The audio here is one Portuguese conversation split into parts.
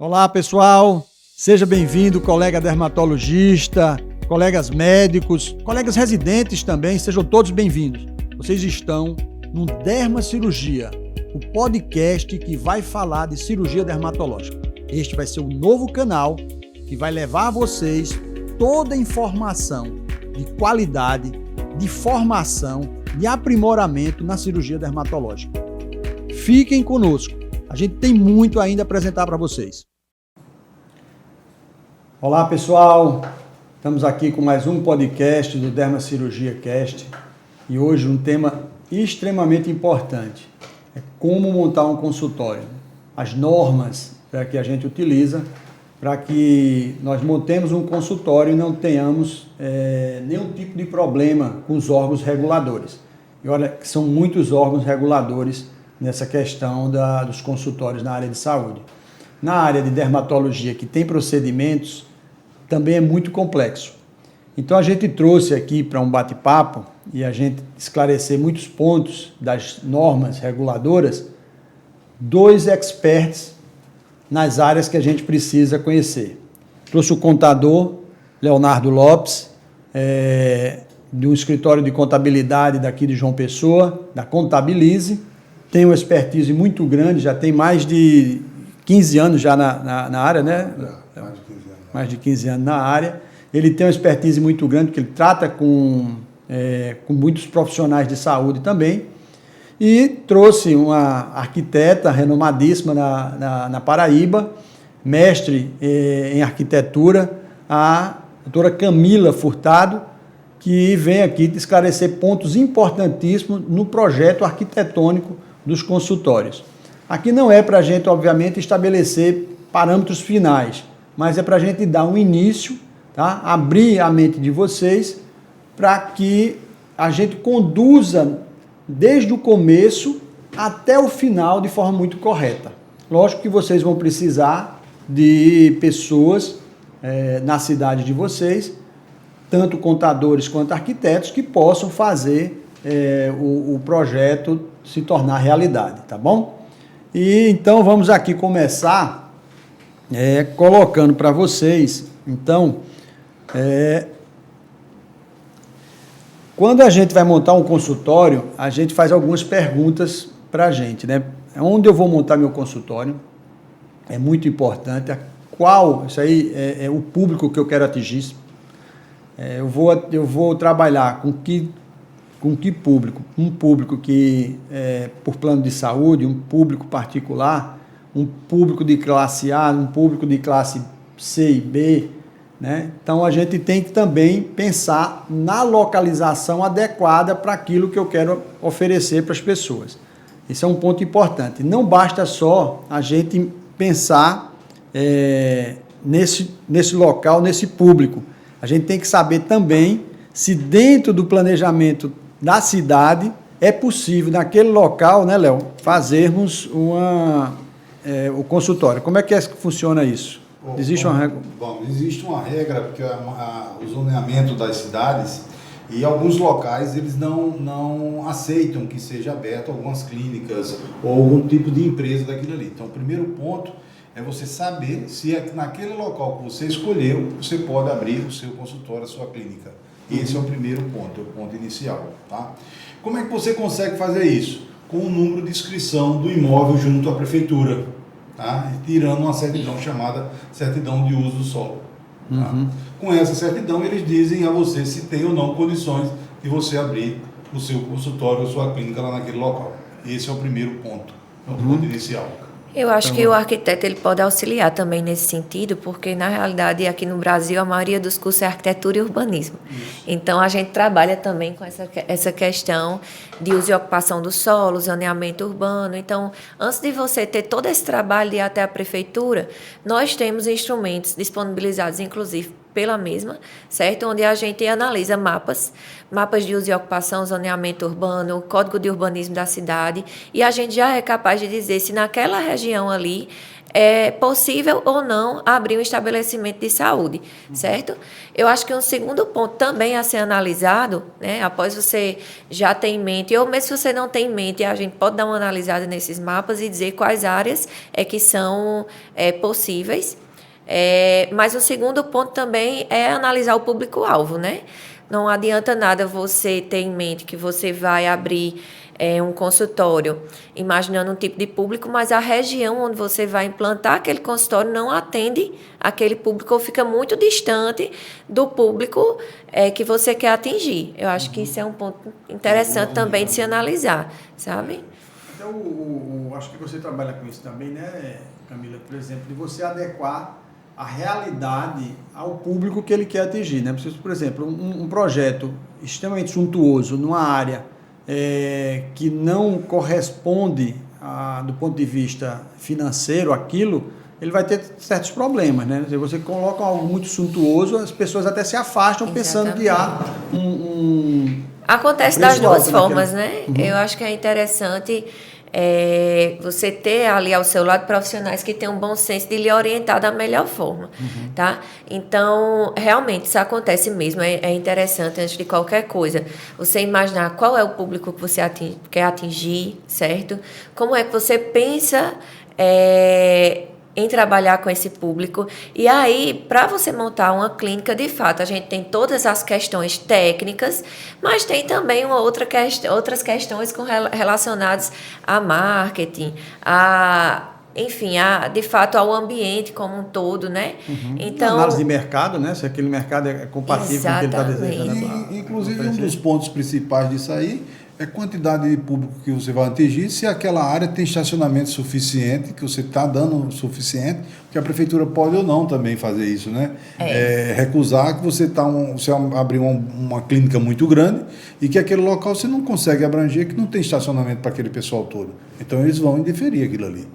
Olá, pessoal. Seja bem-vindo, colega dermatologista, colegas médicos, colegas residentes também, sejam todos bem-vindos. Vocês estão no Dermacirurgia, o podcast que vai falar de cirurgia dermatológica. Este vai ser um novo canal que vai levar a vocês toda a informação de qualidade, de formação, de aprimoramento na cirurgia dermatológica. Fiquem conosco, a gente tem muito ainda a apresentar para vocês. Olá, pessoal, estamos aqui com mais um podcast do Dermacirurgia Cast e hoje um tema extremamente importante, é como montar um consultório, as normas que a gente utiliza para que nós montemos um consultório e não tenhamos nenhum tipo de problema com os órgãos reguladores. E olha que são muitos órgãos reguladores nessa questão dos consultórios na área de saúde. Na área de dermatologia, que tem procedimentos, também é muito complexo. Então a gente trouxe aqui para um bate-papo e a gente esclarecer muitos pontos das normas reguladoras, dois experts nas áreas que a gente precisa conhecer. Trouxe o contador Leonardo Lopes, de um escritório de contabilidade daqui de João Pessoa, da Contabilize, tem uma expertise muito grande, já tem mais de 15 anos já na área, né? Mais de 15 anos na área. Ele tem uma expertise muito grande, porque ele trata com muitos profissionais de saúde também. E trouxe uma arquiteta renomadíssima na Paraíba, mestre em arquitetura, a doutora Camila Furtado, que vem aqui te esclarecer pontos importantíssimos no projeto arquitetônico dos consultórios. Aqui não é para a gente, obviamente, estabelecer parâmetros finais, mas é para a gente dar um início, tá? Abrir a mente de vocês para que a gente conduza desde o começo até o final de forma muito correta. Lógico que vocês vão precisar de pessoas na cidade de vocês, tanto contadores quanto arquitetos, que possam fazer o projeto se tornar realidade, tá bom? E então vamos aqui começar colocando para vocês, então, quando a gente vai montar um consultório, a gente faz algumas perguntas para a gente, né? Onde eu vou montar meu consultório? É muito importante. Isso aí é o público que eu quero atingir. Eu vou trabalhar com que público? Um público que por plano de saúde, um público particular, um público de classe A, um público de classe C e B, né? Então a gente tem que também pensar na localização adequada para aquilo que eu quero oferecer para as pessoas. Esse é um ponto importante. Não basta só a gente pensar nesse local, nesse público. A gente tem que saber também se dentro do planejamento da cidade é possível, naquele local, né, Léo, fazermos o consultório. Como é que funciona isso? Existe uma regra? Bom, existe uma regra, porque o zoneamento das cidades e alguns locais eles não aceitam que seja aberto algumas clínicas ou algum tipo de empresa daquilo ali. Então, o primeiro ponto é você saber se naquele local que você escolheu, você pode abrir o seu consultório, a sua clínica. Esse é o primeiro ponto, é o ponto inicial, tá? Como é que você consegue fazer isso? Com o número de inscrição do imóvel junto à prefeitura, tá? Tirando uma certidão chamada certidão de uso do solo. Tá? Uhum. Com essa certidão, eles dizem a você se tem ou não condições de você abrir o seu consultório, a sua clínica lá naquele local. Esse é o primeiro ponto, é o ponto inicial. Eu acho que o arquiteto ele pode auxiliar também nesse sentido, porque na realidade aqui no Brasil a maioria dos cursos é arquitetura e urbanismo. Isso. Então a gente trabalha também com essa questão de uso e ocupação do solo, zoneamento urbano. Então, antes de você ter todo esse trabalho de ir até a prefeitura, nós temos instrumentos disponibilizados, inclusive pela mesma, certo? Onde a gente analisa mapas de uso e ocupação, zoneamento urbano, código de urbanismo da cidade, e a gente já é capaz de dizer se naquela região ali é possível ou não abrir um estabelecimento de saúde, certo? Eu acho que um segundo ponto também a ser analisado, né, após você já ter em mente, ou mesmo se você não tem em mente, a gente pode dar uma analisada nesses mapas e dizer quais áreas que são possíveis. Mas o segundo ponto também é analisar o público-alvo, né? Não adianta nada você ter em mente que você vai abrir um consultório, imaginando um tipo de público, mas a região onde você vai implantar aquele consultório não atende aquele público ou fica muito distante do público que você quer atingir. Eu acho que isso é um ponto interessante também de se analisar, sabe? Então, acho que você trabalha com isso também, né, Camila? Por exemplo, de você adequar a realidade ao público que ele quer atingir, né? Por exemplo, um projeto extremamente suntuoso numa área que não corresponde do ponto de vista financeiro aquilo, ele vai ter certos problemas, né? Se você coloca algo muito suntuoso, as pessoas até se afastam. Exatamente. Pensando que há Acontece das duas formas, né? Uhum. Eu acho que é interessante você ter ali ao seu lado profissionais que têm um bom senso de lhe orientar da melhor forma, tá? Então, realmente, isso acontece mesmo. É interessante, antes de qualquer coisa, você imaginar qual é o público que você quer atingir, certo? Como é que você pensa em trabalhar com esse público. E aí, para você montar uma clínica, de fato, a gente tem todas as questões técnicas, mas tem também outras questões relacionadas a marketing, enfim, de fato, ao ambiente como um todo, né? Então, análise de mercado, né? Se aquele mercado é compatível com o que ele está desejando. Inclusive, um dos pontos principais disso aí é a quantidade de público que você vai atingir, se aquela área tem estacionamento suficiente, que você está dando suficiente, porque a prefeitura pode ou não também fazer isso, né? Recusar que você abrir uma clínica muito grande e que aquele local você não consegue abranger, que não tem estacionamento para aquele pessoal todo. Então, eles vão indeferir aquilo ali.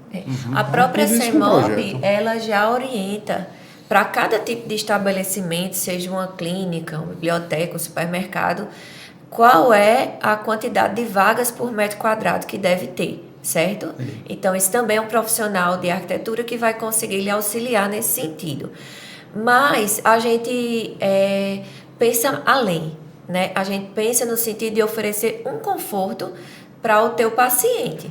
A própria CEMOB, ela já orienta para cada tipo de estabelecimento, seja uma clínica, uma biblioteca, um supermercado, qual é a quantidade de vagas por metro quadrado que deve ter, certo? Então, esse também é um profissional de arquitetura que vai conseguir lhe auxiliar nesse sentido. Mas a gente pensa além, né? A gente pensa no sentido de oferecer um conforto para o teu paciente,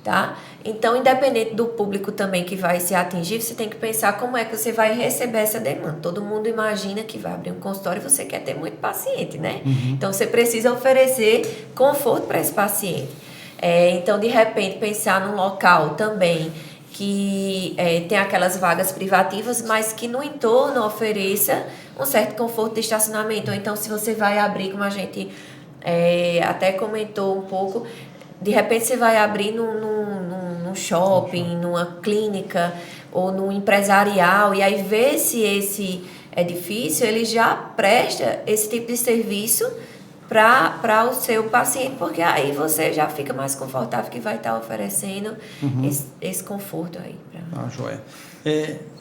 tá? Então, independente do público também que vai se atingir, você tem que pensar como é que você vai receber essa demanda. Todo mundo imagina que vai abrir um consultório e você quer ter muito paciente, né? Então, você precisa oferecer conforto para esse paciente. Então, de repente, pensar num local também que tem aquelas vagas privativas, mas que no entorno ofereça um certo conforto de estacionamento. Ou então, se você vai abrir, como a gente até comentou um pouco, de repente você vai abrir num shopping, numa clínica ou num empresarial, e aí vê se esse edifício ele já presta esse tipo de serviço para o seu paciente, porque aí você já fica mais confortável que vai estar oferecendo esse conforto aí. Joia.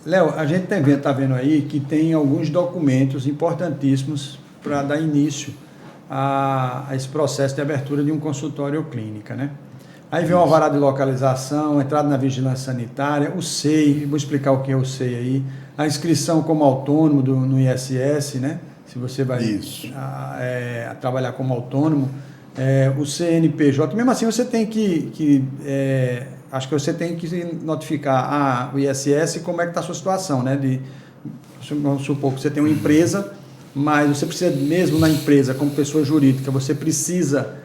Léo, a gente está vendo aí que tem alguns documentos importantíssimos para dar início a esse processo de abertura de um consultório ou clínica, né? Aí vem o alvará de localização, entrada na vigilância sanitária, o SEI, vou explicar o que é o SEI aí, a inscrição como autônomo no ISS, né? Se você vai trabalhar como autônomo, o CNPJ, mesmo assim você tem acho que você tem que notificar o ISS como é que está a sua situação, né? Vamos supor que você tem uma empresa, mas você precisa mesmo na empresa, como pessoa jurídica, você precisa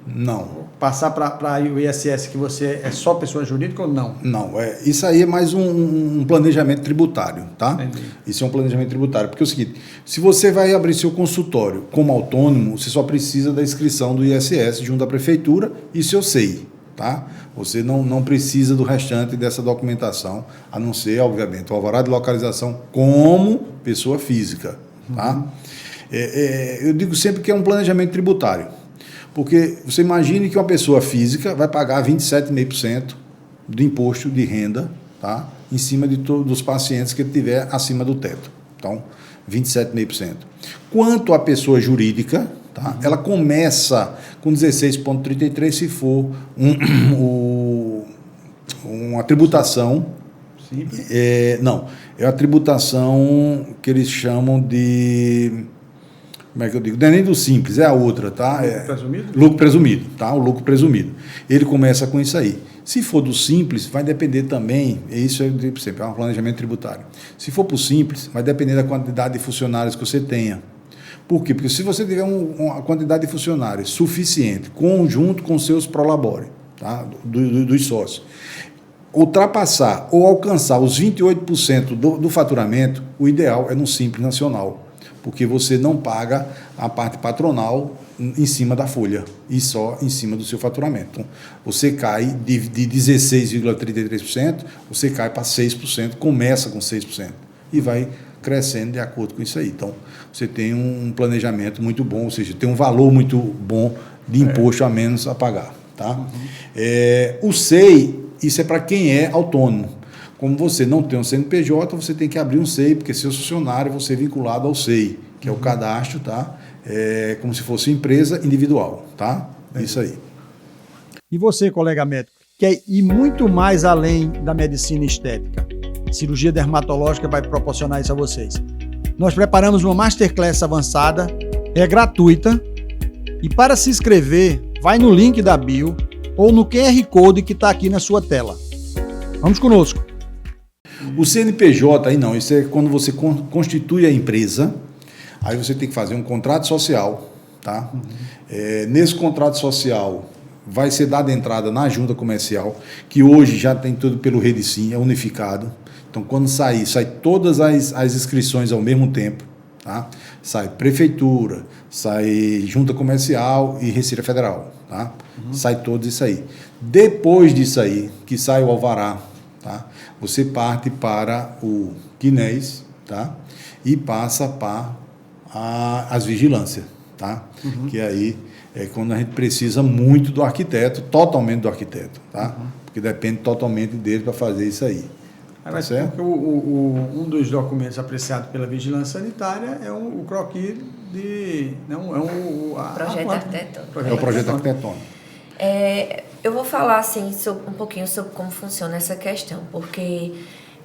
não passar para o ISS que você é só pessoa jurídica ou não? Não, isso aí é mais um planejamento tributário, tá? Entendi. Isso é um planejamento tributário, porque é o seguinte, se você vai abrir seu consultório como autônomo, você só precisa da inscrição do ISS junto à prefeitura e seu SEI, tá? Você não precisa do restante dessa documentação, a não ser, obviamente, o alvará de localização como pessoa física, tá? Eu digo sempre que é um planejamento tributário, porque você imagine que uma pessoa física vai pagar 27,5% do imposto de renda, tá? Em cima de dos pacientes que ele tiver acima do teto. Então, 27,5%. Quanto à pessoa jurídica, tá? Ela começa com 16,33 se for uma tributação. Simples. Não, é a tributação que eles chamam de... Como é que eu digo? Não é nem do simples, é a outra, tá? Lucro presumido? Lucro presumido, tá? O lucro presumido. Ele começa com isso aí. Se for do simples, vai depender também, isso eu digo sempre, é um planejamento tributário. Se for para o simples, vai depender da quantidade de funcionários que você tenha. Por quê? Porque se você tiver uma quantidade de funcionários suficiente, conjunto com seus prolabore, tá? Dos sócios, ultrapassar ou alcançar os 28% do faturamento, o ideal é no Simples Nacional, porque você não paga a parte patronal em cima da folha e só em cima do seu faturamento. Então, você cai de 16,33%, você cai para 6%, começa com 6% e vai crescendo de acordo com isso aí. Então, você tem um planejamento muito bom, ou seja, tem um valor muito bom de imposto a menos a pagar. Tá? O SEI, isso é para quem é autônomo. Como você não tem um CNPJ, você tem que abrir um SEI, porque seu funcionário você é vinculado ao SEI, que é o cadastro, tá? É como se fosse empresa individual, tá? Isso aí. E você, colega médico, quer ir muito mais além da medicina estética? Cirurgia dermatológica vai proporcionar isso a vocês. Nós preparamos uma Masterclass avançada, é gratuita, e para se inscrever, vai no link da bio ou no QR Code que está aqui na sua tela. Vamos conosco. O CNPJ aí não, isso é quando você constitui a empresa, aí você tem que fazer um contrato social, tá? Nesse contrato social vai ser dada entrada na junta comercial, que hoje já tem tudo pelo Redicim, é unificado. Então, quando sai todas as inscrições ao mesmo tempo, tá? Sai prefeitura, sai junta comercial e Receita Federal, tá? Sai todos isso aí. Depois disso aí, que sai o alvará, tá? Você parte para o CNES, tá? E passa para as vigilâncias, tá? Que aí é quando a gente precisa muito do arquiteto, totalmente do arquiteto, tá? Porque depende totalmente dele para fazer isso aí. Tá certo? Porque um dos documentos apreciados pela Vigilância Sanitária é o croquis de... Projeto arquitetônico. É o projeto arquitetônico. Eu vou falar assim, um pouquinho sobre como funciona essa questão, porque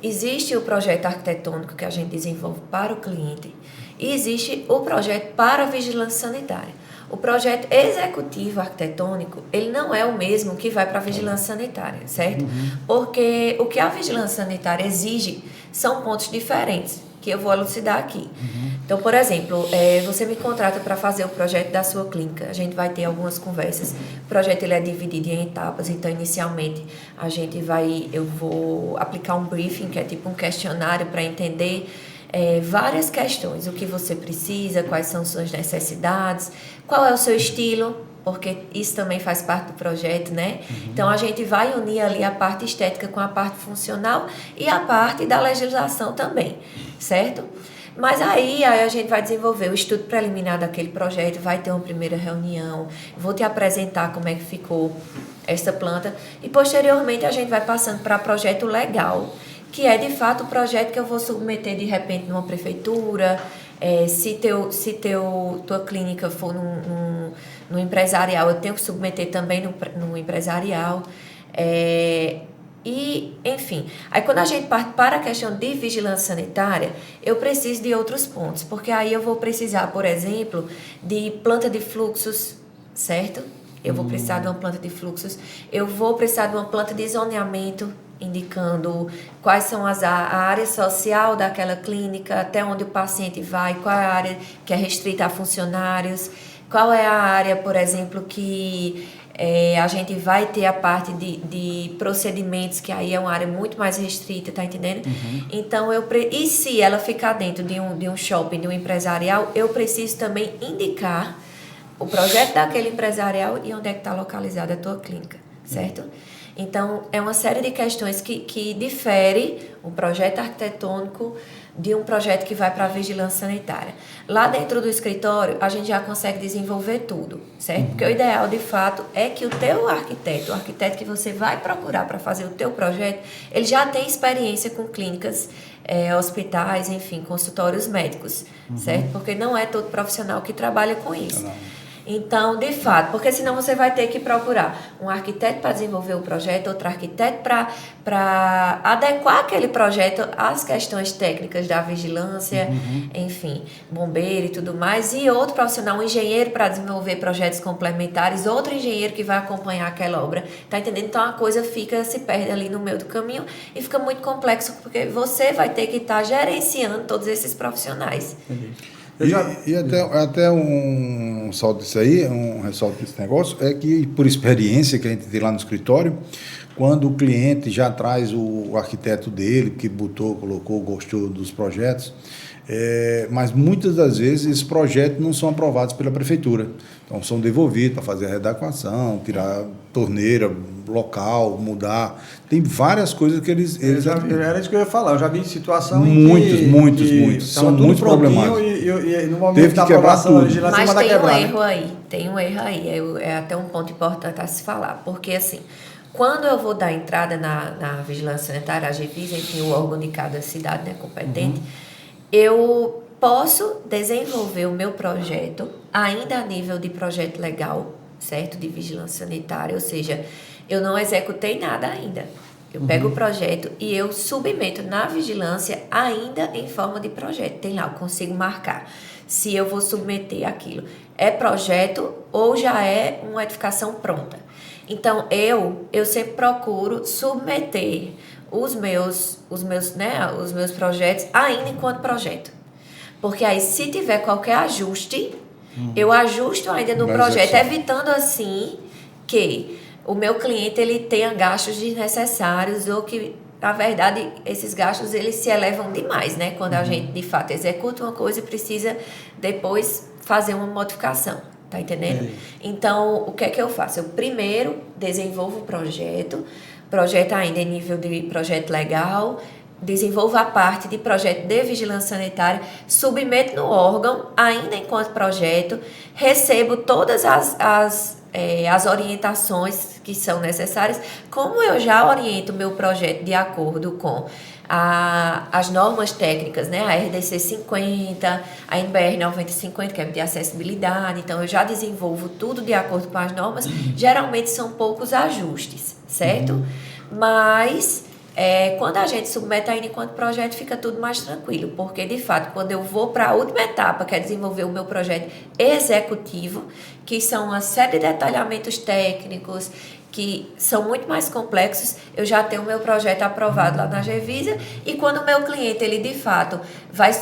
existe o projeto arquitetônico que a gente desenvolve para o cliente e existe o projeto para a vigilância sanitária. O projeto executivo arquitetônico, ele não é o mesmo que vai para a vigilância sanitária, certo? Porque o que a vigilância sanitária exige são pontos diferentes, que eu vou elucidar aqui. Então, por exemplo, você me contrata para fazer o projeto da sua clínica. A gente vai ter algumas conversas. O projeto ele é dividido em etapas. Então, inicialmente, eu vou aplicar um briefing, que é tipo um questionário para entender várias questões. O que você precisa, quais são suas necessidades, qual é o seu estilo, porque isso também faz parte do projeto, né? Então, a gente vai unir ali a parte estética com a parte funcional e a parte da legislação também, certo? Mas aí a gente vai desenvolver o estudo preliminar daquele projeto, vai ter uma primeira reunião, vou te apresentar como é que ficou essa planta e, posteriormente, a gente vai passando para projeto legal, que é, de fato, o projeto que eu vou submeter, de repente, numa prefeitura, se tua clínica for no empresarial, eu tenho que submeter também no empresarial. Enfim, aí quando a gente parte para a questão de vigilância sanitária, eu preciso de outros pontos, porque aí eu vou precisar, por exemplo, de planta de fluxos, certo? Eu vou precisar de uma planta de fluxos, eu vou precisar de uma planta de zoneamento, indicando quais são a área social daquela clínica, até onde o paciente vai, qual é a área que é restrita a funcionários, qual é a área, por exemplo, que a gente vai ter a parte de procedimentos, que aí é uma área muito mais restrita, tá entendendo? Então, e se ela ficar dentro de um shopping, de um empresarial, eu preciso também indicar o projeto daquele empresarial e onde é que está localizada a tua clínica, certo? Então, é uma série de questões que difere um projeto arquitetônico de um projeto que vai para a vigilância sanitária. Lá dentro do escritório, a gente já consegue desenvolver tudo, certo? Porque o ideal, de fato, é que o teu arquiteto, o arquiteto que você vai procurar para fazer o teu projeto, ele já tem experiência com clínicas, hospitais, enfim, consultórios médicos, certo? Porque não é todo profissional que trabalha com isso. Então, de fato, porque senão você vai ter que procurar um arquiteto para desenvolver o projeto, outro arquiteto para adequar aquele projeto às questões técnicas da vigilância, enfim, bombeiro e tudo mais, e outro profissional, um engenheiro para desenvolver projetos complementares, outro engenheiro que vai acompanhar aquela obra, tá entendendo? Então a coisa se perde ali no meio do caminho e fica muito complexo, porque você vai ter que estar gerenciando todos esses profissionais. Até um salto disso aí, um ressalto desse negócio, é que, por experiência que a gente tem lá no escritório, quando o cliente já traz o arquiteto dele, que colocou, gostou dos projetos, mas muitas das vezes esses projetos não são aprovados pela prefeitura. Então, são devolvidos para fazer a readequação, tirar torneira, local, mudar. Tem várias coisas que eles era isso que eu ia falar. Eu já vi situação muitos. São muito problemáticos. E no momento da aprovação da legislação, mas tem um erro aí. É até um ponto importante a se falar. Porque, assim, quando eu vou dar entrada na vigilância sanitária, a Anvisa, enfim, o órgão de cada cidade, né, competente, eu posso desenvolver o meu projeto ainda a nível de projeto legal, certo? De vigilância sanitária, ou seja, eu não executei nada ainda. Eu pego o projeto e eu submeto na vigilância ainda em forma de projeto. Tem lá, eu consigo marcar se eu vou submeter aquilo. É projeto ou já é uma edificação pronta. Então, eu sempre procuro submeter os meus projetos ainda enquanto projeto. Porque aí, se tiver qualquer ajuste, eu ajusto ainda no projeto, evitando assim que o meu cliente ele tenha gastos desnecessários ou que, na verdade, esses gastos eles se elevam demais, né? Quando a gente, de fato, executa uma coisa e precisa depois fazer uma modificação. Tá entendendo? Então, o que é que eu faço? Eu primeiro desenvolvo o projeto ainda em nível de projeto legal, desenvolvo a parte de projeto de vigilância sanitária, submeto no órgão, ainda enquanto projeto, recebo todas as orientações que são necessárias, como eu já oriento o meu projeto de acordo com as normas técnicas, né? A RDC 50, a NBR 9050, que é de acessibilidade, então eu já desenvolvo tudo de acordo com as normas, geralmente são poucos ajustes, certo? Mas quando a gente submete ainda enquanto projeto, fica tudo mais tranquilo, porque de fato, quando eu vou para a última etapa, que é desenvolver o meu projeto executivo, que são uma série de detalhamentos técnicos, que são muito mais complexos, eu já tenho o meu projeto aprovado lá na Anvisa, e quando o meu cliente, ele de fato vai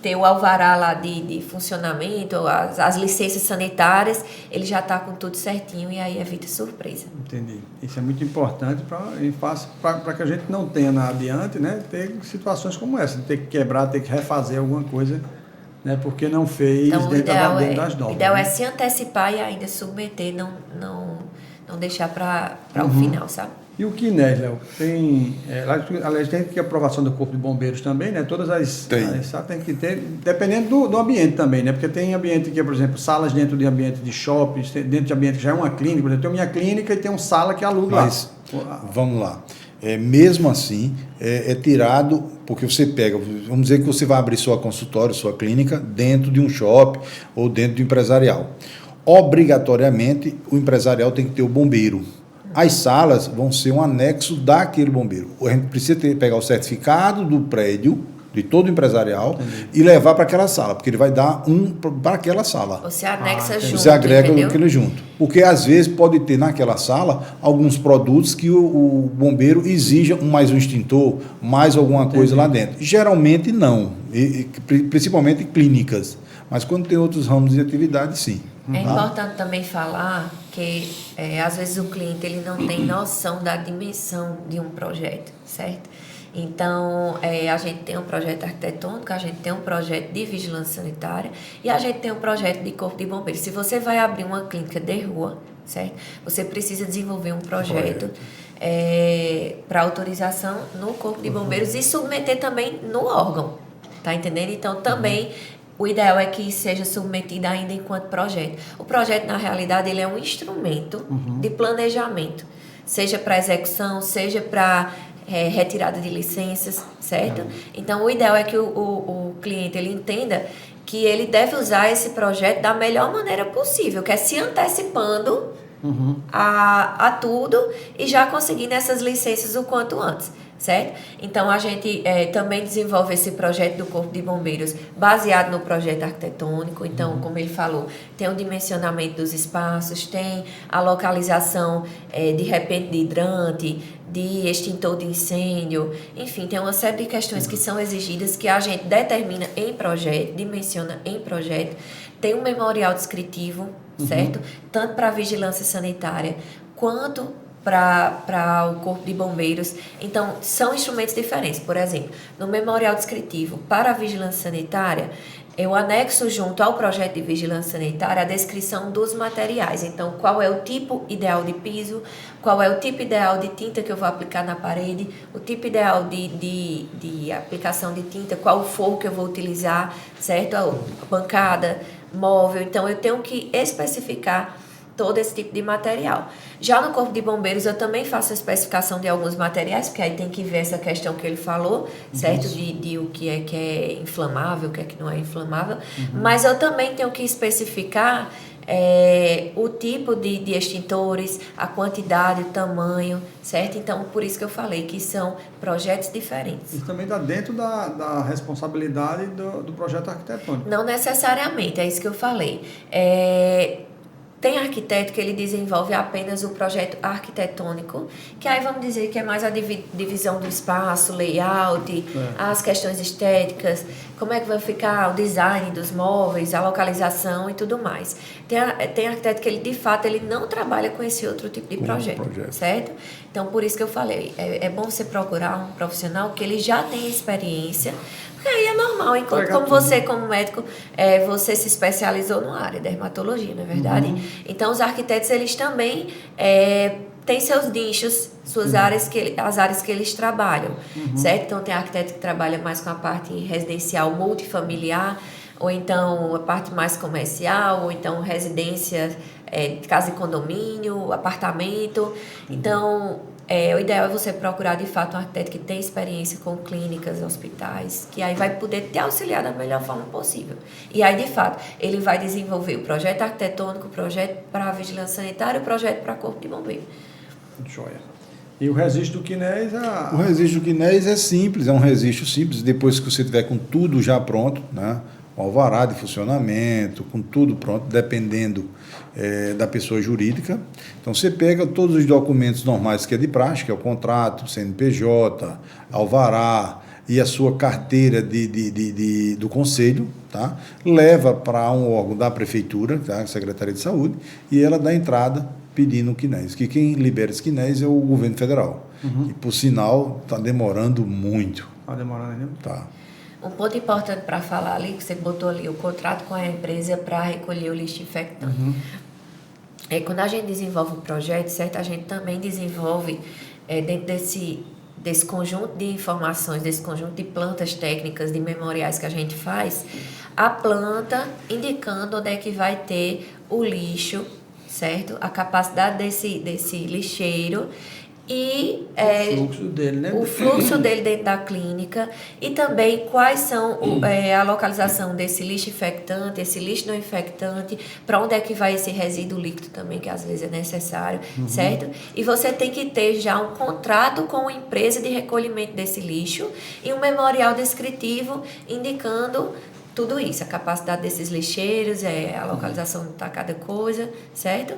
ter o alvará lá de funcionamento, as licenças sanitárias, ele já está com tudo certinho e aí evita surpresa. Entendi. Isso é muito importante para que a gente não tenha adiante, né, ter situações como essa, de ter que quebrar, ter que refazer alguma coisa, né, porque não fez então, dentro das normas. O ideal é se antecipar e ainda submeter, não deixar para o final, sabe? E o QINES, Léo? Aliás, tem que aprovação do Corpo de Bombeiros também, né? Todas as tem que ter, dependendo do ambiente também, né? Porque tem ambiente que, por exemplo, salas dentro de ambiente de shopping, dentro de ambiente que já é uma clínica, por exemplo, tem minha clínica e tem uma sala que aluga. Mas, vamos lá. Mesmo assim, é tirado, porque você pega, vamos dizer que você vai abrir sua consultório, sua clínica, dentro de um shopping ou dentro de um empresarial. Obrigatoriamente, o empresarial tem que ter o bombeiro. As salas vão ser um anexo daquele bombeiro. A gente precisa pegar o certificado do prédio, de todo empresarial, e levar para aquela sala, porque ele vai dar para aquela sala. Você anexa junto, você agrega entendeu? aquilo junto. Porque, às vezes, pode ter naquela sala alguns produtos que o bombeiro exija mais um extintor, mais alguma coisa lá dentro. Geralmente, não. Principalmente clínicas. Mas quando tem outros ramos de atividade, sim. É importante também falar que, às vezes, o cliente ele não tem noção da dimensão de um projeto, certo? Então, a gente tem um projeto arquitetônico, a gente tem um projeto de vigilância sanitária e a gente tem um projeto de corpo de bombeiros. Se você vai abrir uma clínica de rua, certo? Você precisa desenvolver um projeto para autorização no corpo de bombeiros e submeter também no órgão, tá entendendo? Então, também... O ideal é que seja submetido ainda enquanto projeto. O projeto, na realidade, ele é um instrumento de planejamento, seja para execução, seja para retirada de licenças, certo? Então, o ideal é que o cliente ele entenda que ele deve usar esse projeto da melhor maneira possível, que é se antecipando a tudo e já conseguindo essas licenças o quanto antes, certo? Então, a gente também desenvolve esse projeto do Corpo de Bombeiros baseado no projeto arquitetônico. Então, como ele falou, tem o dimensionamento dos espaços, tem a localização de repente de hidrante, de extintor de incêndio, enfim, tem uma série de questões que são exigidas que a gente determina em projeto, dimensiona em projeto. Tem um memorial descritivo, certo? Tanto para a vigilância sanitária quanto para o Corpo de Bombeiros. Então, são instrumentos diferentes. Por exemplo, no memorial descritivo para a vigilância sanitária, eu anexo junto ao projeto de vigilância sanitária a descrição dos materiais. Então, qual é o tipo ideal de piso, qual é o tipo ideal de tinta que eu vou aplicar na parede, o tipo ideal de aplicação de tinta, qual o forro que eu vou utilizar, certo? A bancada, móvel. Então, eu tenho que especificar todo esse tipo de material. Já no Corpo de Bombeiros, eu também faço a especificação de alguns materiais, porque aí tem que ver essa questão que ele falou, certo? De o que é inflamável, o que é que não é inflamável. Mas eu também tenho que especificar o tipo de extintores, a quantidade, o tamanho, certo? Então, por isso que eu falei que são projetos diferentes. Isso também está dentro da responsabilidade do projeto arquitetônico. Não necessariamente, é isso que eu falei. Tem arquiteto que ele desenvolve apenas o projeto arquitetônico, que aí vamos dizer que é mais a divisão do espaço, layout, as questões estéticas, como é que vai ficar o design dos móveis, a localização e tudo mais. Tem arquiteto que ele, de fato, ele não trabalha com esse outro tipo de projeto, certo? Então, por isso que eu falei, é bom você procurar um profissional que ele já tenha experiência. Aí é normal, enquanto como você, como médico, você se especializou numa área, dermatologia, não é verdade? Então, os arquitetos, eles também têm seus nichos, suas áreas, as áreas que eles trabalham, certo? Então, tem arquiteto que trabalha mais com a parte residencial multifamiliar, ou então a parte mais comercial, ou então residência, casa e condomínio, apartamento. Então, o ideal é você procurar, de fato, um arquiteto que tem experiência com clínicas, hospitais, que aí vai poder te auxiliar da melhor forma possível. E aí, de fato, ele vai desenvolver o projeto arquitetônico, o projeto para a vigilância sanitária, o projeto para Corpo de Bombeiro. Joia. E o registro do CNES? O registro do CNES é simples, é um registro simples. Depois que você tiver com tudo já pronto, né? Com alvará de funcionamento, com tudo pronto, dependendo da pessoa jurídica. Então, você pega todos os documentos normais que é de praxe, que é o contrato, CNPJ, alvará e a sua carteira do conselho, tá? Leva para um órgão da prefeitura, tá? Secretaria de Saúde, e ela dá entrada pedindo o CNES, que quem libera esse CNES é o governo federal, que, por sinal, está demorando muito. Está demorando ainda? Tá. Um ponto importante para falar ali, que você botou ali, o contrato com a empresa para recolher o lixo infectante. Quando a gente desenvolve um projeto, certo? A gente também desenvolve, dentro desse conjunto de informações, desse conjunto de plantas técnicas, de memoriais que a gente faz, a planta indicando onde é que vai ter o lixo, certo? A capacidade desse lixeiro e o fluxo dele, né? O fluxo dele dentro da clínica e também quais são a localização desse lixo infectante, esse lixo não infectante, para onde é que vai esse resíduo líquido também, que às vezes é necessário, certo? E você tem que ter já um contrato com a empresa de recolhimento desse lixo e um memorial descritivo indicando tudo isso, a capacidade desses lixeiros, a localização de cada coisa, certo?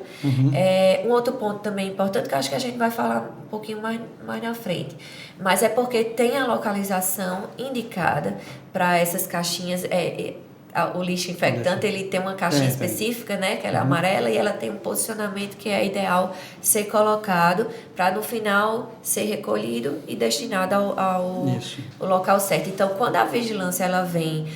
Um outro ponto também importante, que eu acho que a gente vai falar um pouquinho mais na frente, mas é porque tem a localização indicada para essas caixinhas, o lixo infectante, ele tem uma caixinha específica, né, que ela é amarela, e ela tem um posicionamento que é ideal ser colocado para no final ser recolhido e destinado ao local certo. Então, quando a vigilância ela vem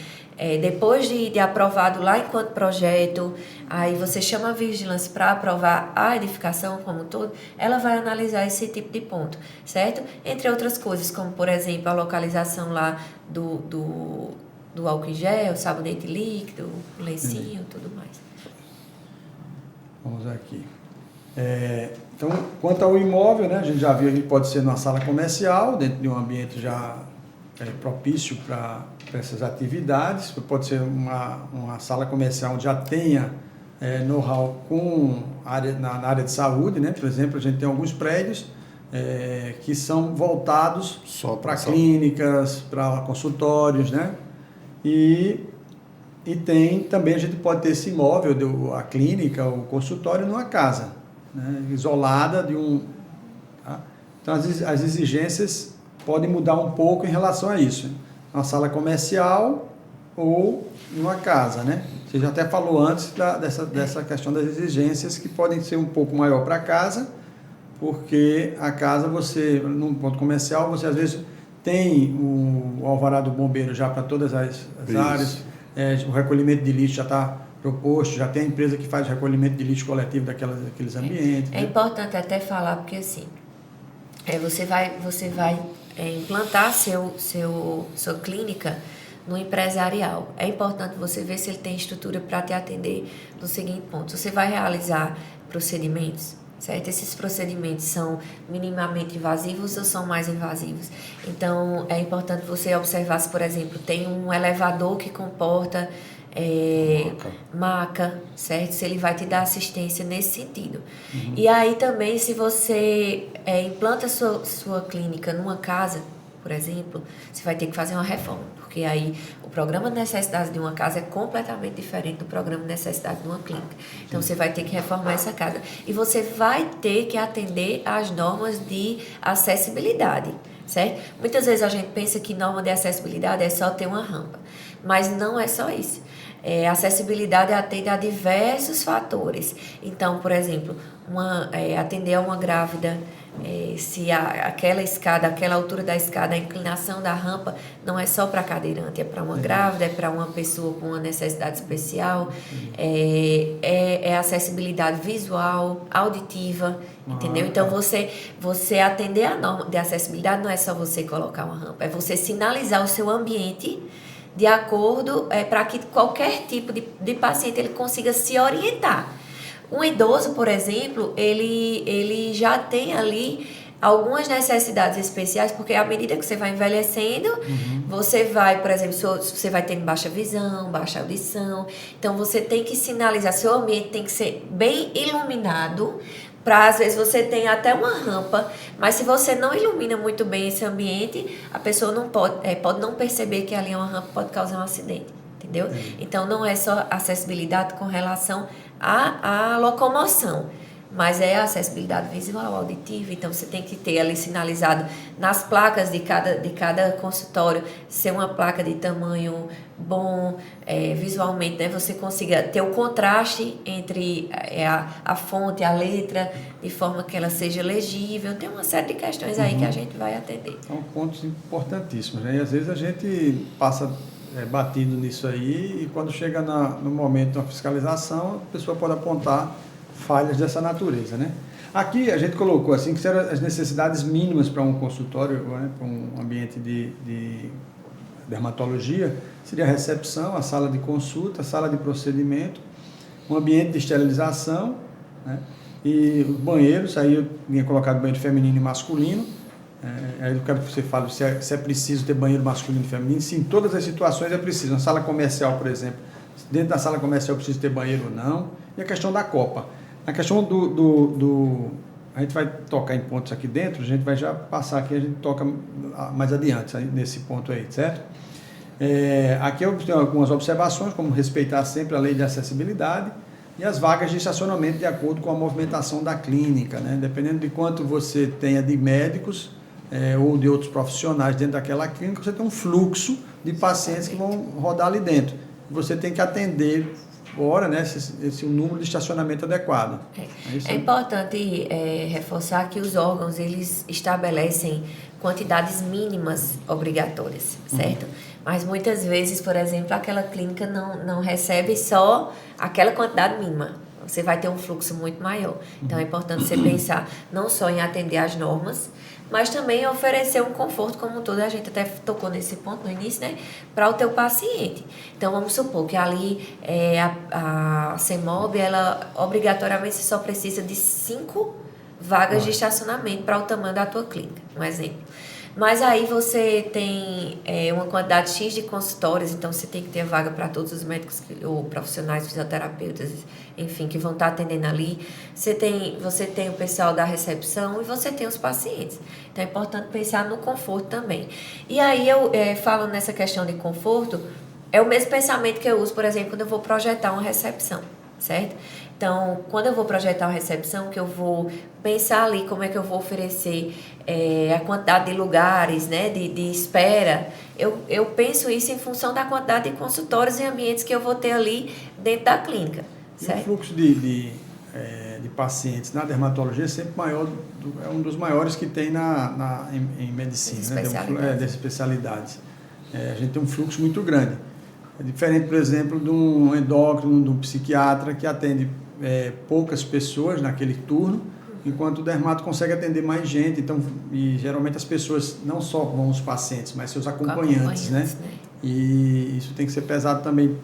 depois de aprovado lá enquanto projeto, aí você chama a vigilância para aprovar a edificação como um todo, ela vai analisar esse tipo de ponto, certo? Entre outras coisas, como por exemplo a localização lá do álcool em gel, sabonete líquido, lencinho, tudo mais. Vamos aqui. Então, quanto ao imóvel, né, a gente já viu que pode ser numa sala comercial, dentro de um ambiente já propício para essas atividades. Pode ser uma sala comercial onde já tenha know-how na área de saúde, né? Por exemplo, a gente tem alguns prédios que são voltados para clínicas, para consultórios, né? E tem também, a gente pode ter esse imóvel, a clínica, o consultório, numa casa, né? Isolada de um... Tá? Então, as exigências podem mudar um pouco em relação a isso. Uma sala comercial ou numa casa, né? Você já até falou antes dessa questão das exigências, que podem ser um pouco maior para casa, porque a casa, num ponto comercial, você às vezes tem o alvará do bombeiro já para todas as áreas, o recolhimento de lixo já está proposto, já tem a empresa que faz o recolhimento de lixo coletivo daqueles ambientes. É importante até falar, porque assim, você vai implantar sua clínica no empresarial. É importante você ver se ele tem estrutura para te atender no seguinte ponto. Você vai realizar procedimentos, certo? Esses procedimentos são minimamente invasivos ou são mais invasivos? Então, é importante você observar se, por exemplo, tem um elevador que comporta maca, certo? Se ele vai te dar assistência nesse sentido. Uhum. E aí também, se você implanta sua clínica numa casa, por exemplo, você vai ter que fazer uma reforma, porque aí o programa de necessidade de uma casa é completamente diferente do programa de necessidade de uma clínica. Então, você vai ter que reformar essa casa. E você vai ter que atender às normas de acessibilidade, certo? Muitas vezes a gente pensa que norma de acessibilidade é só ter uma rampa, mas não é só isso. A acessibilidade atende a diversos fatores. Então, por exemplo, atender a uma grávida, se aquela escada, aquela altura da escada, a inclinação da rampa não é só para cadeirante, é para uma grávida, é para uma pessoa com uma necessidade especial, é acessibilidade visual, auditiva, entendeu? Então, você atender a norma de acessibilidade não é só você colocar uma rampa, é você sinalizar o seu ambiente de acordo para que qualquer tipo de paciente ele consiga se orientar. Um idoso, por exemplo, ele já tem ali algumas necessidades especiais, porque à medida que você vai envelhecendo, você vai, por exemplo, você vai tendo baixa visão, baixa audição, então você tem que sinalizar, seu ambiente tem que ser bem iluminado, para às vezes você tem até uma rampa, mas se você não ilumina muito bem esse ambiente, a pessoa não pode não perceber que ali é uma rampa, pode causar um acidente, entendeu? Então não é só acessibilidade com relação à locomoção, mas é a acessibilidade visual, auditiva. Então você tem que ter ali sinalizado nas placas de cada consultório, ser uma placa de tamanho bom, visualmente, né? Você consiga ter o contraste entre a fonte, a letra, de forma que ela seja legível. Tem uma série de questões aí que a gente vai atender. São pontos importantíssimos, né? E às vezes a gente passa batido nisso aí, e quando chega no momento da fiscalização, a pessoa pode apontar falhas dessa natureza, né? Aqui a gente colocou assim que eram as necessidades mínimas para um consultório, né, para um ambiente de dermatologia, seria a recepção, a sala de consulta, a sala de procedimento, um ambiente de esterilização, né, e os banheiros, aí eu tinha colocado banheiro feminino e masculino. Aí eu quero que você fale se é preciso ter banheiro masculino e feminino. Sim, em todas as situações é preciso. Na sala comercial, por exemplo, dentro da sala comercial precisa ter banheiro ou não. E a questão da copa. A questão a gente vai tocar em pontos aqui dentro, a gente vai já passar aqui, a gente toca mais adiante nesse ponto aí, certo? Aqui eu tenho algumas observações, como respeitar sempre a lei de acessibilidade e as vagas de estacionamento de acordo com a movimentação da clínica, né? Dependendo de quanto você tenha de médicos ou de outros profissionais dentro daquela clínica, você tem um fluxo de pacientes que vão rodar ali dentro. Você tem que atender fora, né, esse número de estacionamento adequado. É importante reforçar que os órgãos eles estabelecem quantidades mínimas obrigatórias, certo? Mas muitas vezes, por exemplo, aquela clínica não recebe só aquela quantidade mínima. Você vai ter um fluxo muito maior. Então é importante você pensar não só em atender às normas, mas também oferecer um conforto como um todo. A gente até tocou nesse ponto no início, né? Para o teu paciente. Então, vamos supor que ali a CEMOB, ela obrigatoriamente só precisa de 5 vagas de estacionamento para o tamanho da tua clínica, um exemplo. Mas aí você tem uma quantidade X de consultórios, então você tem que ter vaga para todos os médicos ou profissionais, fisioterapeutas, enfim, que vão estar atendendo ali. Você tem o pessoal da recepção e você tem os pacientes. Então é importante pensar no conforto também. E aí eu falo nessa questão de conforto, é o mesmo pensamento que eu uso, por exemplo, quando eu vou projetar uma recepção, certo? Então, quando eu vou projetar uma recepção, que eu vou pensar ali como é que eu vou oferecer a quantidade de lugares, né, de espera, eu penso isso em função da quantidade de consultórios e ambientes que eu vou ter ali dentro da clínica, certo? E o fluxo de pacientes na dermatologia é sempre maior, é um dos maiores que tem em medicina, né, das especialidades. A gente tem um fluxo muito grande. É diferente, por exemplo, de um endócrino, de um psiquiatra que atende poucas pessoas naquele turno, enquanto o dermato consegue atender mais gente. Então, e geralmente as pessoas não só vão os pacientes, mas seus acompanhantes, né? E isso tem que ser pesado também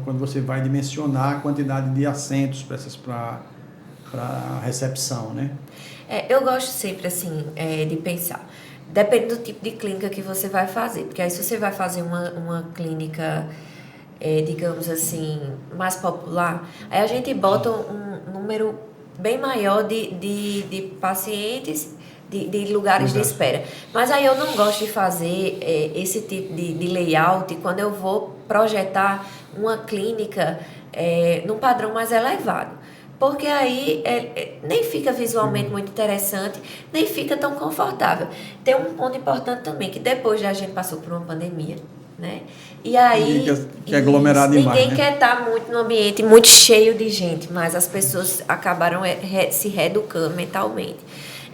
quando você vai dimensionar a quantidade de assentos para a recepção, né? Eu gosto sempre, assim, de pensar. Depende do tipo de clínica que você vai fazer, porque aí se você vai fazer uma clínica, digamos assim, mais popular, aí a gente bota um número bem maior de pacientes, de lugares de espera. Mas aí eu não gosto de fazer esse tipo de layout quando eu vou projetar uma clínica num padrão mais elevado. Porque aí nem fica visualmente muito interessante, nem fica tão confortável. Tem um ponto importante também, que depois a gente passou por uma pandemia, né? E aí... Ninguém quer aglomerar demais, ninguém quer estar muito num ambiente muito cheio de gente, mas as pessoas acabaram se reeducando mentalmente.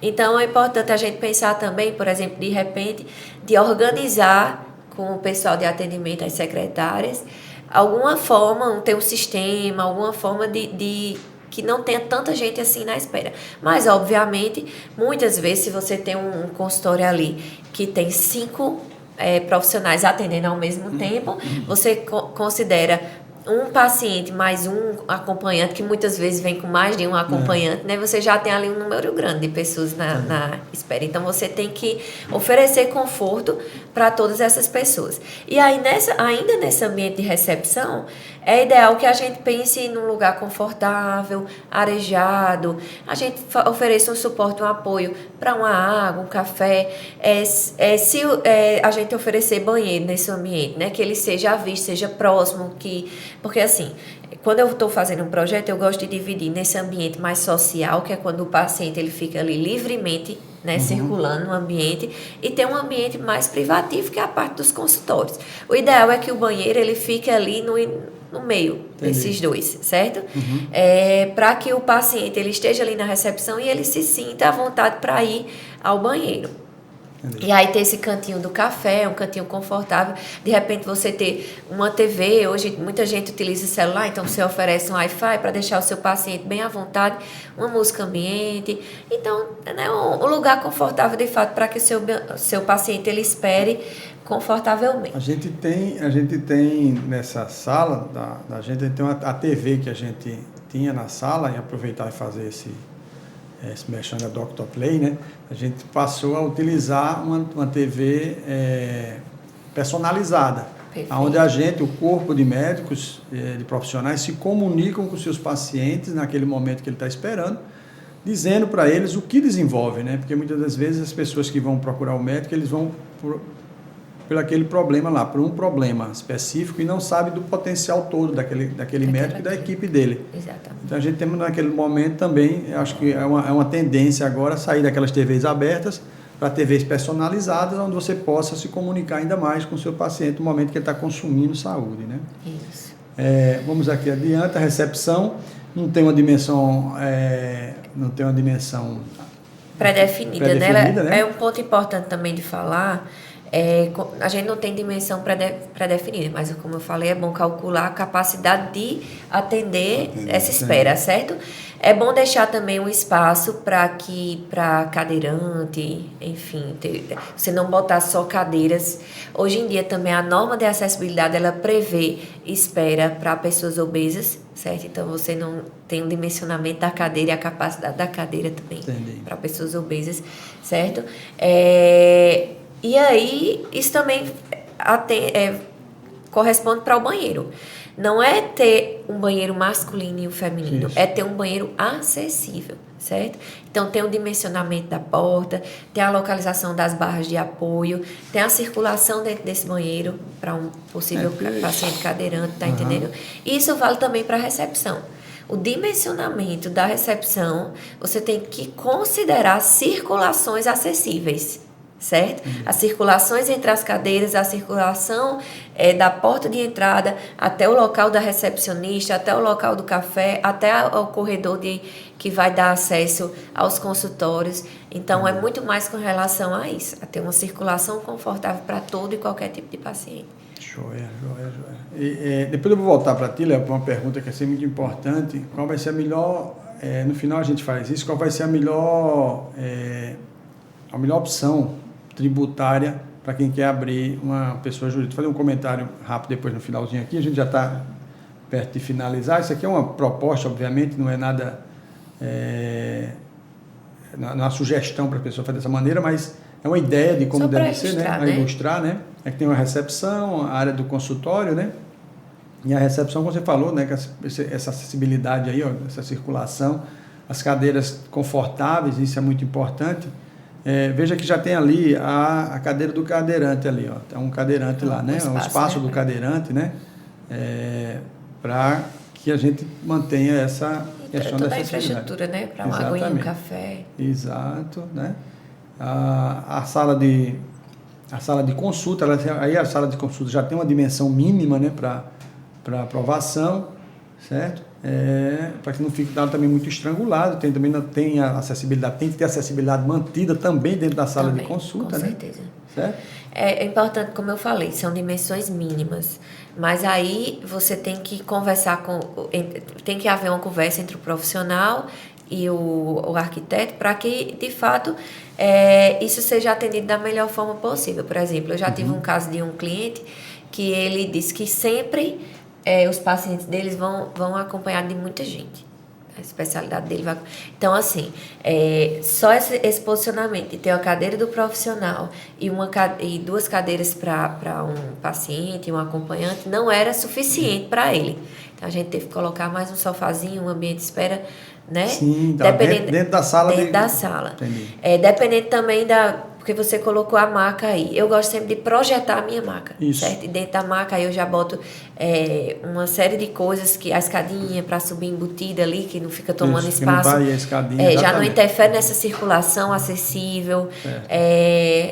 Então, é importante a gente pensar também, por exemplo, de repente, de organizar com o pessoal de atendimento, as secretárias, alguma forma, ter um sistema, alguma forma de que não tenha tanta gente assim na espera. Mas, obviamente, muitas vezes, se você tem um consultório ali que tem 5 profissionais atendendo ao mesmo tempo, você considera um paciente mais um acompanhante, que muitas vezes vem com mais de um acompanhante, né? Você já tem ali um número grande de pessoas na espera. Então, você tem que oferecer conforto para todas essas pessoas. E aí, ainda nesse ambiente de recepção, é ideal que a gente pense num lugar confortável, arejado, a gente ofereça um suporte, um apoio para uma água, um café. Se a gente oferecer banheiro nesse ambiente, né, que ele seja à vista, seja próximo, porque assim, quando eu estou fazendo um projeto, eu gosto de dividir nesse ambiente mais social, que é quando o paciente ele fica ali livremente, né, circulando no ambiente, e tem um ambiente mais privativo, que é a parte dos consultórios. O ideal é que o banheiro ele fique ali no meio desses dois, certo? Para que o paciente ele esteja ali na recepção e ele se sinta à vontade para ir ao banheiro. E aí ter esse cantinho do café, um cantinho confortável. De repente você ter uma TV, hoje muita gente utiliza celular, então você oferece um Wi-Fi para deixar o seu paciente bem à vontade, uma música ambiente. Então, né, um lugar confortável de fato para que o seu paciente ele espere confortavelmente. A gente tem nessa sala, a gente tem a TV que a gente tinha na sala, e aproveitar e fazer esse mexendo a Dr. Play, né? A gente passou a utilizar uma TV personalizada, onde o corpo de médicos, de profissionais, se comunicam com seus pacientes naquele momento que ele está esperando, dizendo para eles o que desenvolve, né? Porque muitas das vezes as pessoas que vão procurar o médico, eles vão por aquele problema lá, por um problema específico, e não sabe do potencial todo daquele médico e da equipe dele. Exatamente. Então a gente tem naquele momento também, acho que é uma tendência agora sair daquelas TVs abertas para TVs personalizadas, onde você possa se comunicar ainda mais com o seu paciente no momento que ele está consumindo saúde, né? Isso. Vamos aqui adiante, a recepção não tem uma dimensão pré-definida, né? É um ponto importante também de falar. A gente não tem dimensão pré-definida, mas como eu falei, é bom calcular a capacidade de atender essa espera, certo? É bom deixar também um espaço para cadeirante, enfim, você não botar só cadeiras. Hoje em dia também a norma de acessibilidade, ela prevê espera para pessoas obesas, certo? Então você não tem um dimensionamento da cadeira e a capacidade da cadeira também para pessoas obesas, certo? E aí, isso também corresponde para o banheiro. Não é ter um banheiro masculino e um feminino, é ter um banheiro acessível, certo? Então, tem o dimensionamento da porta, tem a localização das barras de apoio, tem a circulação dentro desse banheiro para um possível paciente cadeirante, tá entendendo? Isso vale também para a recepção. O dimensionamento da recepção, você tem que considerar circulações acessíveis, certo? As circulações entre as cadeiras, a circulação da porta de entrada até o local da recepcionista, até o local do café, até o corredor que vai dar acesso aos consultórios. Então, é muito mais com relação a isso, a ter uma circulação confortável para todo e qualquer tipo de paciente. Joia. E depois eu vou voltar para ti, Léo, para uma pergunta que é sempre muito importante. Qual vai ser a melhor... no final a gente faz isso. Qual vai ser a melhor opção tributária para quem quer abrir uma pessoa jurídica? Vou fazer um comentário rápido depois no finalzinho aqui, a gente já está perto de finalizar. Isso aqui é uma proposta, obviamente, não é nada, não é uma sugestão para a pessoa fazer dessa maneira, mas é uma ideia de como deve ser, né? A ilustrar, né? É que tem uma recepção, a área do consultório, né? E a recepção, como você falou, né? Essa acessibilidade aí, ó, essa circulação, as cadeiras confortáveis, isso é muito importante. Veja que já tem ali a cadeira do cadeirante ali, ó. Tem um cadeirante lá, né? Um espaço do cadeirante, né? Para que a gente mantenha essa questão da acessibilidade. Toda a infraestrutura, né? Para uma aguinha, um café. Exato, né? A sala de consulta, aí a sala de consulta já tem uma dimensão mínima, né? Para aprovação, certo? Para que não fique dado também muito estrangulado, também não tem a acessibilidade, tem que ter acessibilidade mantida também dentro da sala de consulta, com né? certeza. Certo? É importante, como eu falei, são dimensões mínimas, mas aí você tem que conversar tem que haver uma conversa entre o profissional e o arquiteto para que, de fato, isso seja atendido da melhor forma possível. Por exemplo, eu já tive um caso de um cliente que ele disse que sempre os pacientes deles vão acompanhados de muita gente. A especialidade dele vai... Então, assim, só esse posicionamento de ter uma cadeira do profissional e duas cadeiras para um paciente, um acompanhante, não era suficiente para ele. Então, a gente teve que colocar mais um sofazinho, um ambiente de espera, né? Sim, dentro da sala. Dentro da sala. Entendi. Dependendo também porque você colocou a maca aí. Eu gosto sempre de projetar a minha maca, certo? E dentro da maca aí eu já boto uma série de coisas, que a escadinha para subir embutida ali, que não fica tomando espaço. Que não vai a escadinha, já não interfere nessa circulação acessível.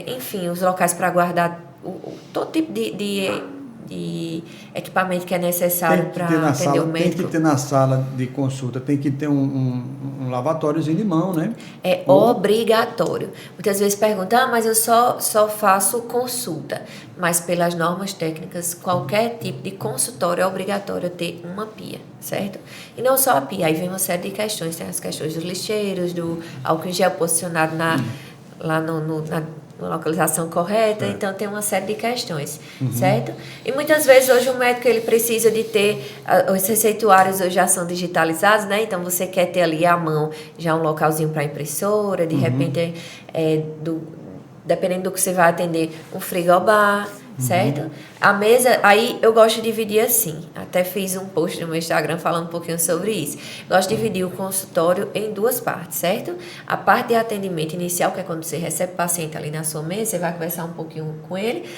Enfim, os locais para guardar todo tipo de equipamento que é necessário para atender o médico. Tem que ter na sala de consulta, tem que ter um lavatóriozinho de mão, né? É obrigatório. Muitas vezes perguntam, mas eu só faço consulta. Mas pelas normas técnicas, qualquer tipo de consultório é obrigatório ter uma pia, certo? E não só a pia, aí vem uma série de questões. Tem as questões dos lixeiros, do álcool em gel posicionado lá na localização correta, então tem uma série de questões, certo? E muitas vezes hoje o médico ele precisa de ter, os receituários hoje já são digitalizados, né? Então você quer ter ali à mão já um localzinho para impressora, de repente, dependendo do que você vai atender, um frigobar, certo? A mesa, aí eu gosto de dividir assim, até fiz um post no meu Instagram falando um pouquinho sobre isso. Gosto de dividir o consultório em duas partes, certo? A parte de atendimento inicial, que é quando você recebe o paciente ali na sua mesa, você vai conversar um pouquinho com ele,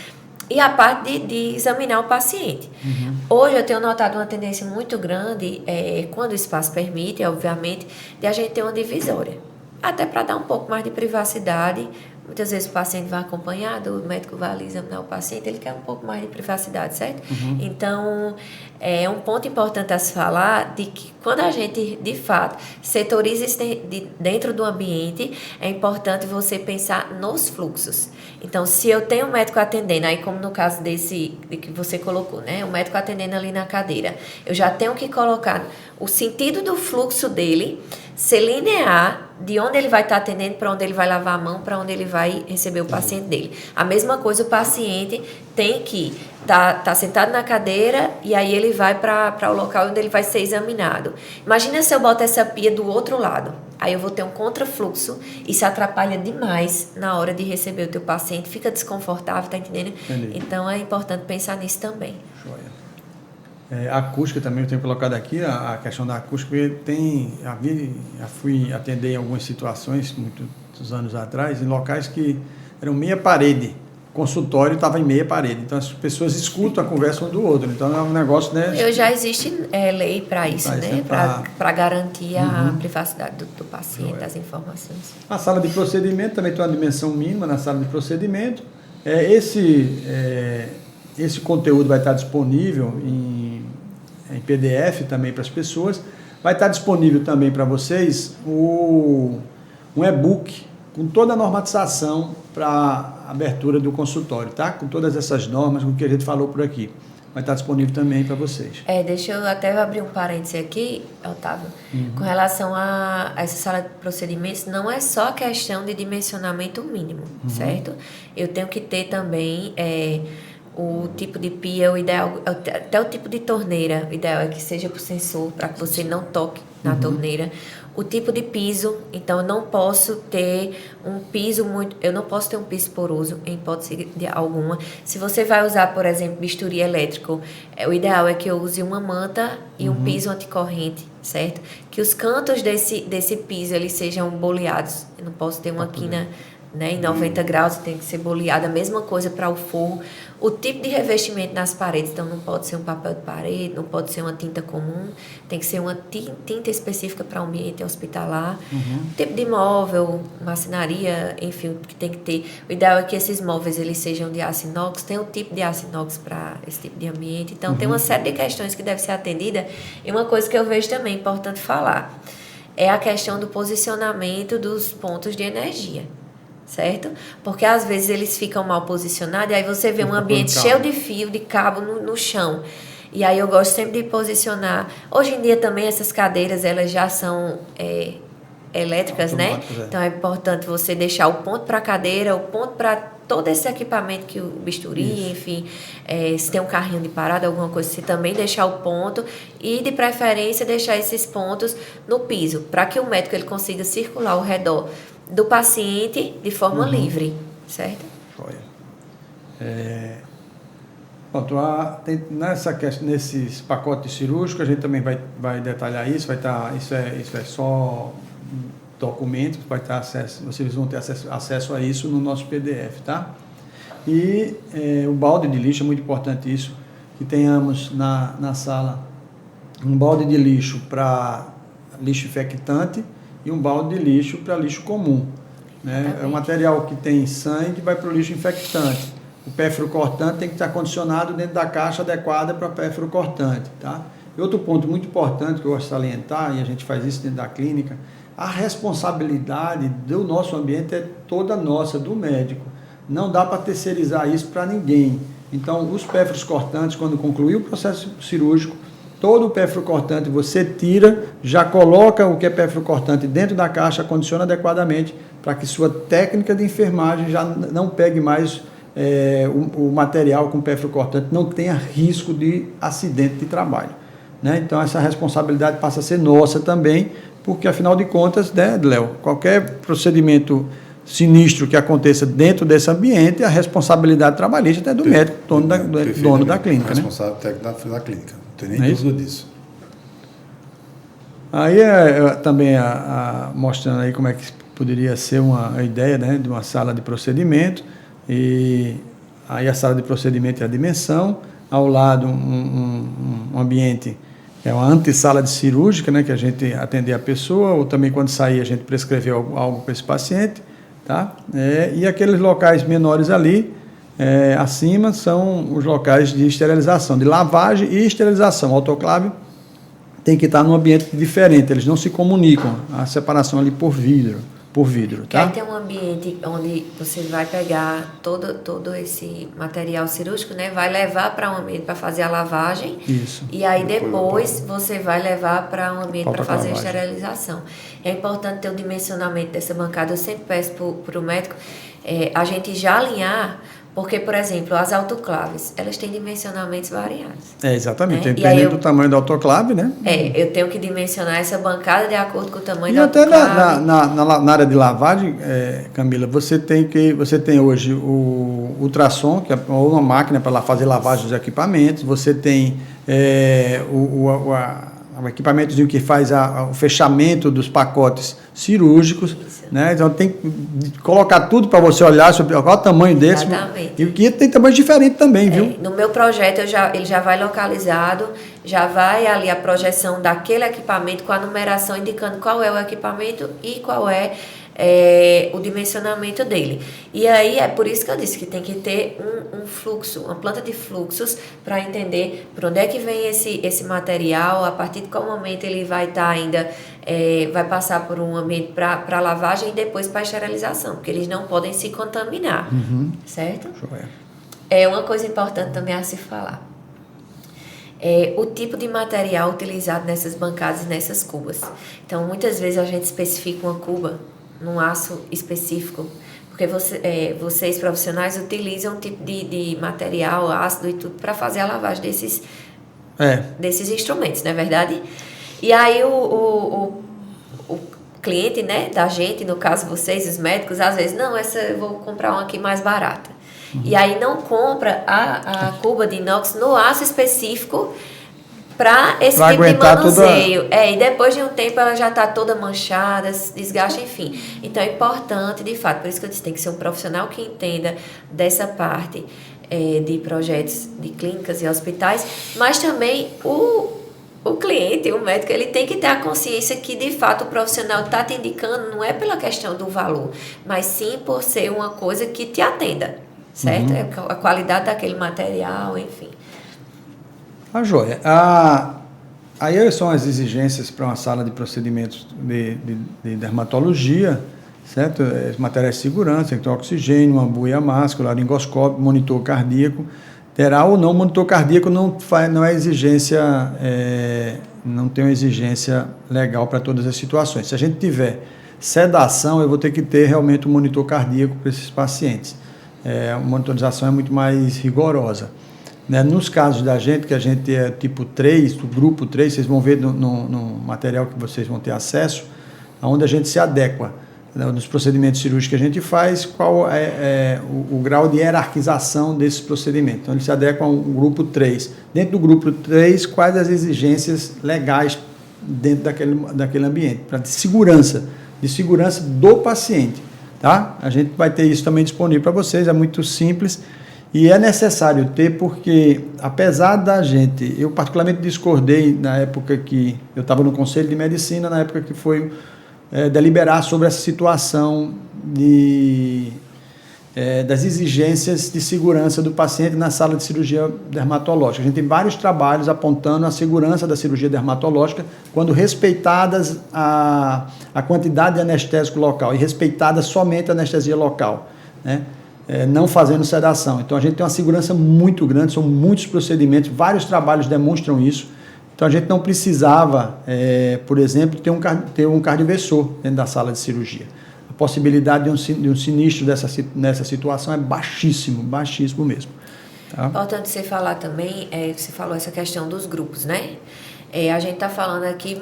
e a parte de examinar o paciente. Hoje eu tenho notado uma tendência muito grande, quando o espaço permite, obviamente, de a gente ter uma divisória. Até para dar um pouco mais de privacidade, Muitas vezes o paciente vai acompanhado, o médico vai ali examinar o paciente, ele quer um pouco mais de privacidade, certo? Então, é um ponto importante a se falar de que quando a gente, de fato, setoriza isso dentro do ambiente, é importante você pensar nos fluxos. Então, se eu tenho um médico atendendo, aí como no caso desse que você colocou, né? O médico atendendo ali na cadeira, eu já tenho que colocar o sentido do fluxo dele, ser linear de onde ele vai estar atendendo, para onde ele vai lavar a mão, para onde ele vai receber o paciente dele. A mesma coisa, o paciente tem que tá sentado na cadeira e aí ele vai para o local onde ele vai ser examinado. Imagina se eu boto essa pia do outro lado. Aí eu vou ter um contrafluxo e se atrapalha demais na hora de receber o teu paciente, fica desconfortável, tá entendendo? Entendi. Então é importante pensar nisso também. Joia. A acústica também eu tenho colocado aqui, a questão da acústica, porque já fui atender em algumas situações, muitos anos atrás, em locais que eram meia parede. O consultório estava em meia parede, então as pessoas escutam a conversa um do outro, então é um negócio, né? Já existe lei para isso, né? Para garantir a privacidade do paciente, das informações. A sala de procedimento também tem uma dimensão mínima na sala de procedimento. Esse conteúdo vai estar disponível em PDF também para as pessoas. Vai estar disponível também para vocês um e-book com toda a normatização para abertura do consultório, tá? Com todas essas normas, com o que a gente falou por aqui. Vai estar disponível também para vocês. Deixa eu até abrir um parêntese aqui, Otávio. Com relação a essa sala de procedimentos, não é só questão de dimensionamento mínimo, certo? Eu tenho que ter também o tipo de pia, o ideal, até o tipo de torneira, o ideal é que seja por sensor, para que você não toque na torneira. O tipo de piso, então eu não posso ter um piso poroso, em hipótese alguma. Se você vai usar, por exemplo, bisturi elétrico, o ideal é que eu use uma manta e um piso anticorrente, certo? Que os cantos desse piso eles sejam boleados. Eu não posso ter uma quina, né, em 90 graus, tem que ser boleada. A mesma coisa para o forro. O tipo de revestimento nas paredes, então não pode ser um papel de parede, não pode ser uma tinta comum, tem que ser uma tinta específica para o ambiente hospitalar. O tipo de móvel, marcenaria, enfim, que tem que ter. O ideal é que esses móveis eles sejam de aço inox, tem um tipo de aço inox para esse tipo de ambiente. Então tem uma série de questões que deve ser atendida. E uma coisa que eu vejo também importante falar é a questão do posicionamento dos pontos de energia. Certo? Porque às vezes eles ficam mal posicionados e aí você vê um ambiente cheio de fio, de cabo no chão. E aí eu gosto sempre de posicionar. Hoje em dia também essas cadeiras elas já são elétricas, né? Então é importante você deixar o ponto para a cadeira, o ponto para todo esse equipamento que o bisturi, enfim, se tem um carrinho de parada, alguma coisa, você também deixar o ponto e de preferência deixar esses pontos no piso, para que o médico ele consiga circular ao redor do paciente de forma livre, certo? Pronto, nesses pacotes cirúrgicos a gente também vai detalhar isso, isso é só documentos, vai ter acesso, vocês vão ter acesso a isso no nosso PDF, tá? E o balde de lixo, é muito importante isso, que tenhamos na sala um balde de lixo para lixo infectante e um balde de lixo para lixo comum, né? É um material que tem sangue, vai para o lixo infectante. O pérfuro cortante tem que estar condicionado dentro da caixa adequada para pérfuro cortante, tá? E outro ponto muito importante que eu gosto de salientar, e a gente faz isso dentro da clínica, a responsabilidade do nosso ambiente é toda nossa, do médico. Não dá para terceirizar isso para ninguém. Então, os pérfuros cortantes, quando concluir o processo cirúrgico, todo o pérfuro cortante você tira, já coloca o que é pérfuro cortante dentro da caixa, condiciona adequadamente para que sua técnica de enfermagem já não pegue mais o material com pérfuro cortante, não tenha risco de acidente de trabalho, né? Então, essa responsabilidade passa a ser nossa também, porque, afinal de contas, né, Léo, qualquer procedimento sinistro que aconteça dentro desse ambiente, a responsabilidade trabalhista é do médico, dono da clínica. Responsável técnico da clínica, não tem nem dúvida disso. Aí, também mostrando aí como é que poderia ser a ideia, né, de uma sala de procedimento, e aí a sala de procedimento é a dimensão, ao lado um ambiente, é uma antessala de cirúrgica, né, que a gente atender a pessoa, ou também quando sair a gente prescrever algo para esse paciente, tá? E aqueles locais menores ali, acima, são os locais de esterilização, de lavagem e esterilização. O autoclave tem que estar num ambiente diferente, eles não se comunicam, a separação ali por vidro, tá? Aí tem um ambiente onde você vai pegar todo esse material cirúrgico, né? Vai levar para um ambiente para fazer a lavagem. Isso. E aí depois você vai levar para um ambiente para fazer a esterilização. É importante ter o dimensionamento dessa bancada. Eu sempre peço para o médico a gente já alinhar. Porque, por exemplo, as autoclaves, elas têm dimensionamentos variados. Exatamente. Né? Dependendo do tamanho da autoclave, né? Eu tenho que dimensionar essa bancada de acordo com o tamanho da autoclave. E até na área de lavagem, Camila, você tem hoje o ultrassom, que é uma máquina para fazer lavagem dos equipamentos, você tem o equipamentozinho que faz o fechamento dos pacotes cirúrgicos, né? Então tem que colocar tudo para você olhar sobre qual é o tamanho desse. Exatamente. E o que tem tamanho diferente também, viu? No meu projeto ele já vai localizado, já vai ali a projeção daquele equipamento com a numeração indicando qual é o equipamento e qual é o dimensionamento dele. E aí é por isso que eu disse que tem que ter um fluxo, uma planta de fluxos para entender por onde é que vem esse material, a partir de qual momento ele vai estar ainda, vai passar por um ambiente para lavagem e depois para esterilização, porque eles não podem se contaminar, certo? É uma coisa importante também a se falar. O tipo de material utilizado nessas bancadas e nessas cubas. Então, muitas vezes a gente especifica uma cuba num aço específico, porque vocês profissionais utilizam um tipo de material, ácido e tudo, para fazer a lavagem desses instrumentos, não é verdade? E aí o cliente, né, da gente, no caso vocês, os médicos, às vezes, não, essa eu vou comprar uma aqui mais barata. E aí não compra a cuba de inox no aço específico para esse tipo de manuseio. E depois de um tempo ela já está toda manchada, desgaste, enfim. Então é importante, de fato, por isso que eu disse, tem que ser um profissional que entenda dessa parte de projetos de clínicas e hospitais, mas também o cliente, o médico, ele tem que ter a consciência que, de fato, o profissional está te indicando, não é pela questão do valor, mas sim por ser uma coisa que te atenda, certo? A qualidade daquele material, enfim. Joia. Aí são as exigências para uma sala de procedimentos de dermatologia, certo? Materiais de segurança, tem que ter oxigênio, uma buia máscara, laringoscópio, monitor cardíaco. Terá ou não monitor cardíaco, não é exigência, não tem uma exigência legal para todas as situações. Se a gente tiver sedação, eu vou ter que ter realmente um monitor cardíaco para esses pacientes. A monitorização é muito mais rigorosa. Nos casos da gente, que a gente é tipo 3, do grupo 3, vocês vão ver no material que vocês vão ter acesso, onde a gente se adequa, nos procedimentos cirúrgicos que a gente faz, qual é o grau de hierarquização desses procedimentos. Então, ele se adequa a um grupo 3. Dentro do grupo 3, quais as exigências legais dentro daquele ambiente, de segurança do paciente. Tá? A gente vai ter isso também disponível para vocês, é muito simples. E é necessário ter porque, apesar da gente, eu particularmente discordei na época que eu estava no Conselho de Medicina, na época que foi deliberar sobre essa situação das exigências de segurança do paciente na sala de cirurgia dermatológica. A gente tem vários trabalhos apontando a segurança da cirurgia dermatológica quando respeitadas a quantidade de anestésico local e respeitada somente a anestesia local, né? Não fazendo sedação. Então, a gente tem uma segurança muito grande, são muitos procedimentos, vários trabalhos demonstram isso. Então, a gente não precisava, por exemplo, ter um cardioversor dentro da sala de cirurgia. A possibilidade de um sinistro nessa situação é baixíssimo mesmo. Tá? Importante você falar também, você falou essa questão dos grupos, né? A gente está falando aqui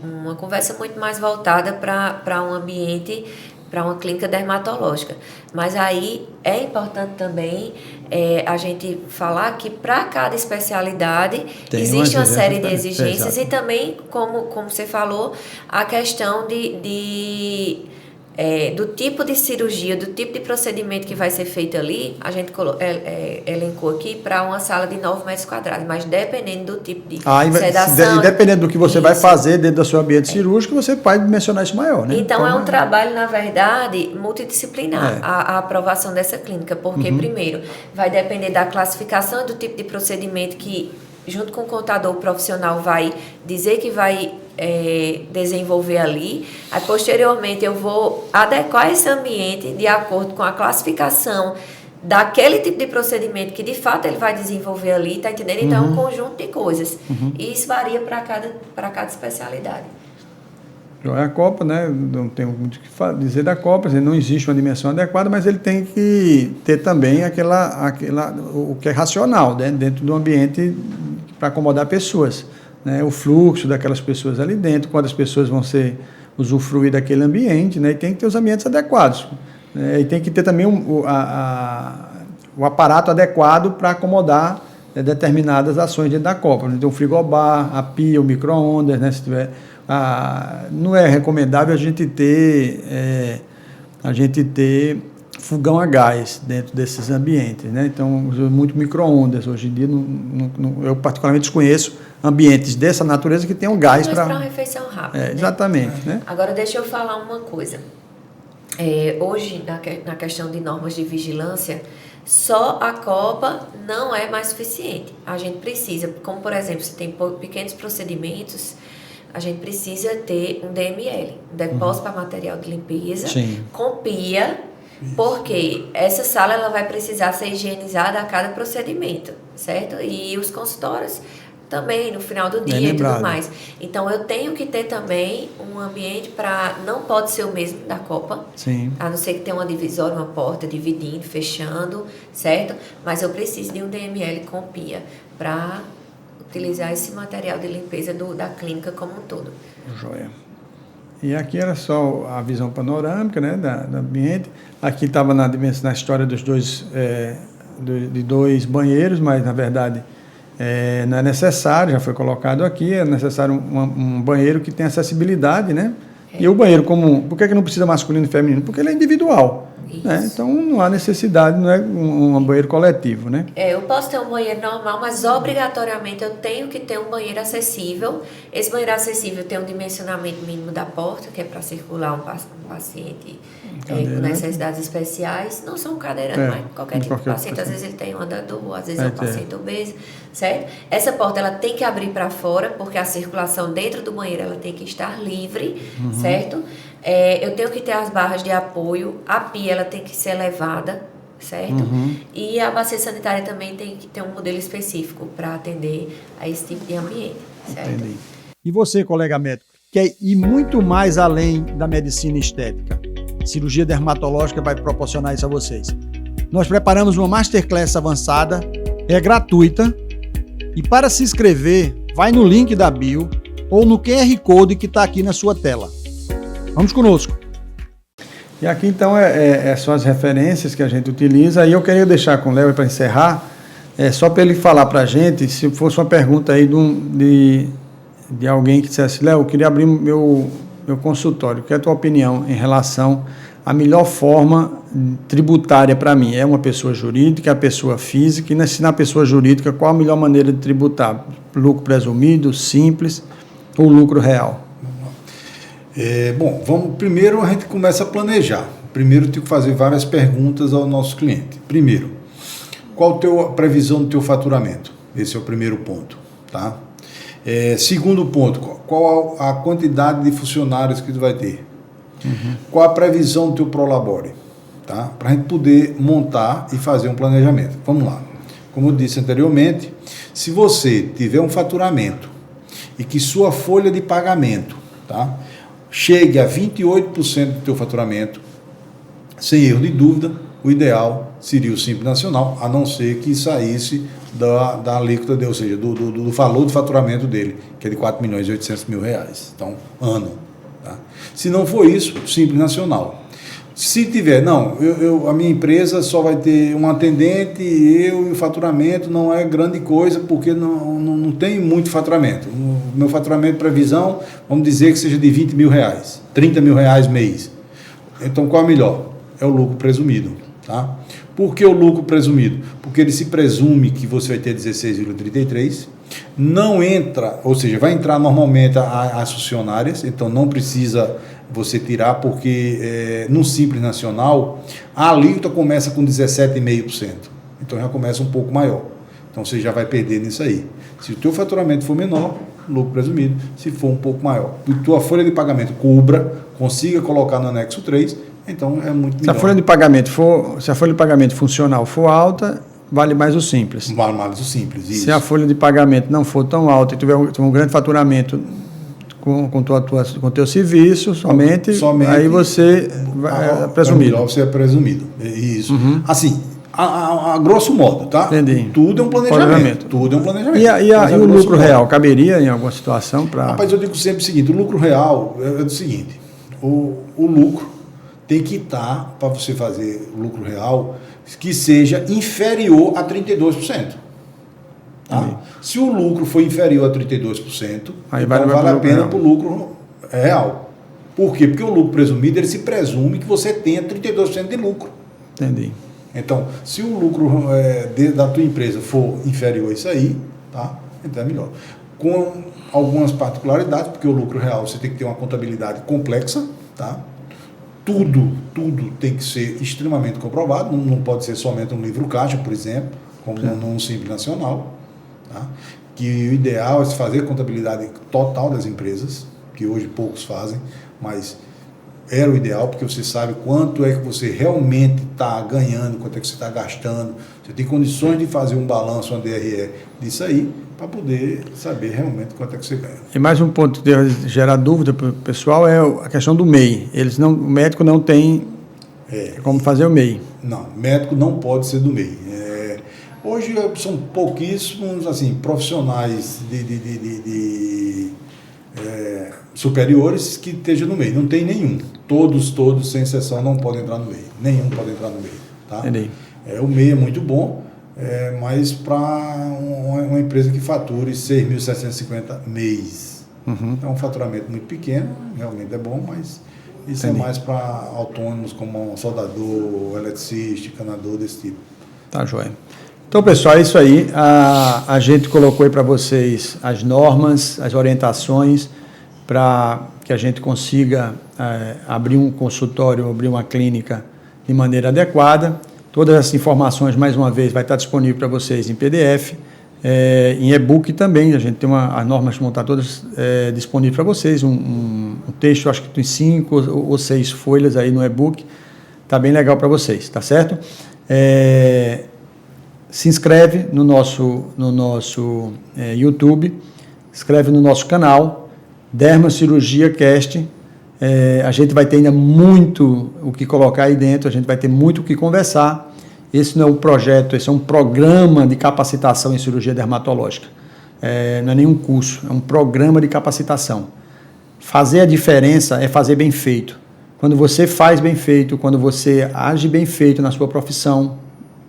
uma conversa muito mais voltada para um ambiente, para uma clínica dermatológica. Mas aí é importante também a gente falar que para cada especialidade existe uma série de exigências e também, como você falou, a questão de do tipo de cirurgia, do tipo de procedimento que vai ser feito ali, a gente elencou aqui para uma sala de 9 metros quadrados, mas dependendo do tipo de sedação... E dependendo do que você vai fazer dentro do seu ambiente cirúrgico, você pode mencionar isso maior, né? Então, é um trabalho, na verdade, multidisciplinar, a aprovação dessa clínica, porque, primeiro, vai depender da classificação e do tipo de procedimento que, junto com o contador profissional, vai dizer que vai desenvolver ali. Aí, posteriormente, eu vou adequar esse ambiente de acordo com a classificação daquele tipo de procedimento que, de fato, ele vai desenvolver ali, tá entendendo? Então, é um conjunto de coisas. E isso varia para cada especialidade. A Copa, né? Não tenho muito o que dizer da Copa, não existe uma dimensão adequada, mas ele tem que ter também o que é racional, né? Dentro do ambiente para acomodar pessoas, né? O fluxo daquelas pessoas ali dentro, quantas pessoas vão usufruir daquele ambiente, né? E tem que ter os ambientes adequados, né? E tem que ter também o aparato adequado para acomodar determinadas ações dentro da Copa. Então, o frigobar, a pia, o micro-ondas, né? Se tiver... não é recomendável a gente ter fogão a gás dentro desses ambientes, né? Então, muito micro-ondas. Hoje em dia, eu particularmente desconheço ambientes dessa natureza que tenham gás para uma refeição rápida. Exatamente. Né? Agora, deixa eu falar uma coisa. Hoje, na questão de normas de vigilância, só a Copa não é mais suficiente. A gente precisa, como por exemplo, se tem pequenos procedimentos, a gente precisa ter um DML, um depósito para material de limpeza, com pia, porque essa sala ela vai precisar ser higienizada a cada procedimento, certo? E os consultórios também, no final do dia e tudo mais. Então, eu tenho que ter também um ambiente para... Não pode ser o mesmo da Copa, a não ser que tenha uma divisória, uma porta dividindo, fechando, certo? Mas eu preciso de um DML com pia para utilizar esse material de limpeza da clínica como um todo. Joia. E aqui era só a visão panorâmica, né, do ambiente. Aqui estava na história dos de dois banheiros, mas na verdade não é necessário, já foi colocado aqui, é necessário um banheiro que tenha acessibilidade, né? E o banheiro por que não precisa masculino e feminino? Porque ele é individual. Né? Então não há necessidade, não é um banheiro coletivo, né? Eu posso ter um banheiro normal, mas obrigatoriamente eu tenho que ter um banheiro acessível. Esse banheiro acessível tem um dimensionamento mínimo da porta, que é para circular um paciente com necessidades especiais. Não são cadeirantes, mas qualquer tipo de paciente. Às vezes ele tem um andador, às vezes é um paciente obeso, certo? Essa porta ela tem que abrir para fora, porque a circulação dentro do banheiro ela tem que estar livre, certo? Eu tenho que ter as barras de apoio, a pia ela tem que ser elevada, certo? E a bacia sanitária também tem que ter um modelo específico para atender a esse tipo de ambiente, certo? Entendi. E você, colega médico, quer ir muito mais além da medicina estética? Cirurgia dermatológica vai proporcionar isso a vocês. Nós preparamos uma Masterclass avançada, é gratuita, e para se inscrever, vai no link da bio ou no QR Code que está aqui na sua tela. Vamos conosco. E aqui então são as referências que a gente utiliza. E eu queria deixar com o Léo para encerrar, só para ele falar para a gente, se fosse uma pergunta aí de alguém que dissesse: Léo, eu queria abrir meu consultório, qual é a tua opinião em relação à melhor forma tributária para mim? É uma pessoa jurídica, a pessoa física, e se na pessoa jurídica, qual a melhor maneira de tributar? Lucro presumido, simples ou lucro real? Primeiro a gente começa a planejar. Primeiro tem que fazer várias perguntas ao nosso cliente. Primeiro, qual a previsão do teu faturamento? Esse é o primeiro ponto, tá? Segundo ponto, qual a quantidade de funcionários que tu vai ter? Qual a previsão do teu prolabore? Tá? Para a gente poder montar e fazer um planejamento. Vamos lá. Como eu disse anteriormente, se você tiver um faturamento e que sua folha de pagamento, tá, chegue a 28% do teu faturamento, sem erro de dúvida, o ideal seria o Simples Nacional, a não ser que saísse da alíquota dele, ou seja, do valor do faturamento dele, que é de R$4.800.000, então, ano. Tá? Se não for isso, Simples Nacional. Se tiver, a minha empresa só vai ter um atendente, e o faturamento não é grande coisa, porque não tem muito faturamento. O meu faturamento, previsão, vamos dizer que seja de R$20.000, R$30.000 mês. Então, qual é o melhor? É o lucro presumido. Tá? Por que o lucro presumido? Porque ele se presume que você vai ter 16,33, não entra, ou seja, vai entrar normalmente as funcionárias, então não precisa você tirar, porque no Simples Nacional a alíquota começa com 17,5%, então já começa um pouco maior, então você já vai perder nisso aí. Se o teu faturamento for menor, lucro presumido, se for um pouco maior, e tua folha de pagamento consiga colocar no anexo 3, então é muito melhor. Se a folha de pagamento funcional for alta, vale mais o Simples. Vale mais o Simples, isso. Se a folha de pagamento não for tão alta e tiver um grande faturamento com o teu serviço, somente aí você é presumido. Melhor você é presumido. Isso. Uhum. Assim, a grosso modo, tá? Entendi. Tudo é um planejamento. Tudo é um planejamento. E o lucro real caberia em alguma situação para... Rapaz, eu digo sempre o seguinte, o lucro real é o seguinte, o lucro tem que estar, para você fazer o lucro real, que seja inferior a 32%. Tá? Se o lucro for inferior a 32%, aí então vale a pena para o lucro real. Por quê? Porque o lucro presumido, ele se presume que você tenha 32% de lucro. Entendi. Então, se o lucro da tua empresa for inferior a isso aí, tá? Então é melhor. Com algumas particularidades, porque o lucro real você tem que ter uma contabilidade complexa, tá? Tudo tem que ser extremamente comprovado, não pode ser somente um livro caixa, por exemplo, como num Simples Nacional, tá? Que o ideal é se fazer a contabilidade total das empresas, que hoje poucos fazem, mas era o ideal, porque você sabe quanto é que você realmente está ganhando, quanto é que você está gastando, você tem condições de fazer um balanço, uma DRE disso aí, para poder saber realmente quanto é que você ganha. E mais um ponto que deve gerar dúvida para o pessoal é a questão do MEI. O médico não tem como fazer o MEI. Não, médico não pode ser do MEI. Hoje são pouquíssimos assim, profissionais superiores que estejam no MEI. Não tem nenhum. Todos, sem exceção, não podem entrar no MEI. Nenhum pode entrar no MEI. Tá? Entendi. O MEI é muito bom. Mas para uma empresa que fature 6.750 mês. Uhum. É um faturamento muito pequeno, realmente é bom, mas isso Entendi. é mais para autônomos como soldador, eletricista, encanador, desse tipo. Tá, joia. Então, pessoal, é isso aí. A gente colocou aí para vocês as normas, as orientações para que a gente consiga abrir um consultório, abrir uma clínica de maneira adequada. Todas essas informações, mais uma vez, vai estar disponível para vocês em PDF, em e-book também. A gente tem as normas vão estar todas disponíveis para vocês. Um texto, acho que tem 5 ou 6 folhas aí no e-book. Está bem legal para vocês, tá certo? Se inscreve no nosso YouTube, inscreve no nosso canal, Derma Cirurgia Cast. A gente vai ter ainda muito o que colocar aí dentro, a gente vai ter muito o que conversar. Esse não é um projeto, esse é um programa de capacitação em cirurgia dermatológica. Não é nenhum curso, é um programa de capacitação. Fazer a diferença é fazer bem feito. Quando você faz bem feito, quando você age bem feito na sua profissão,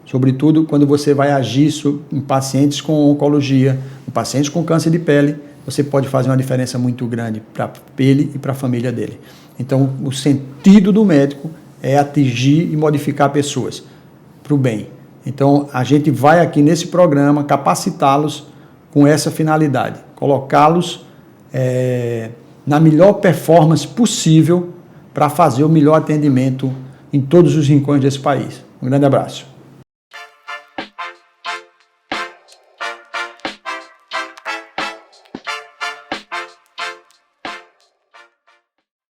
sobretudo quando você vai agir em pacientes com oncologia, em pacientes com câncer de pele, você pode fazer uma diferença muito grande para ele e para a família dele. Então, o sentido do médico é atingir e modificar pessoas para o bem. Então, a gente vai aqui nesse programa capacitá-los com essa finalidade, colocá-los na melhor performance possível para fazer o melhor atendimento em todos os rincões desse país. Um grande abraço.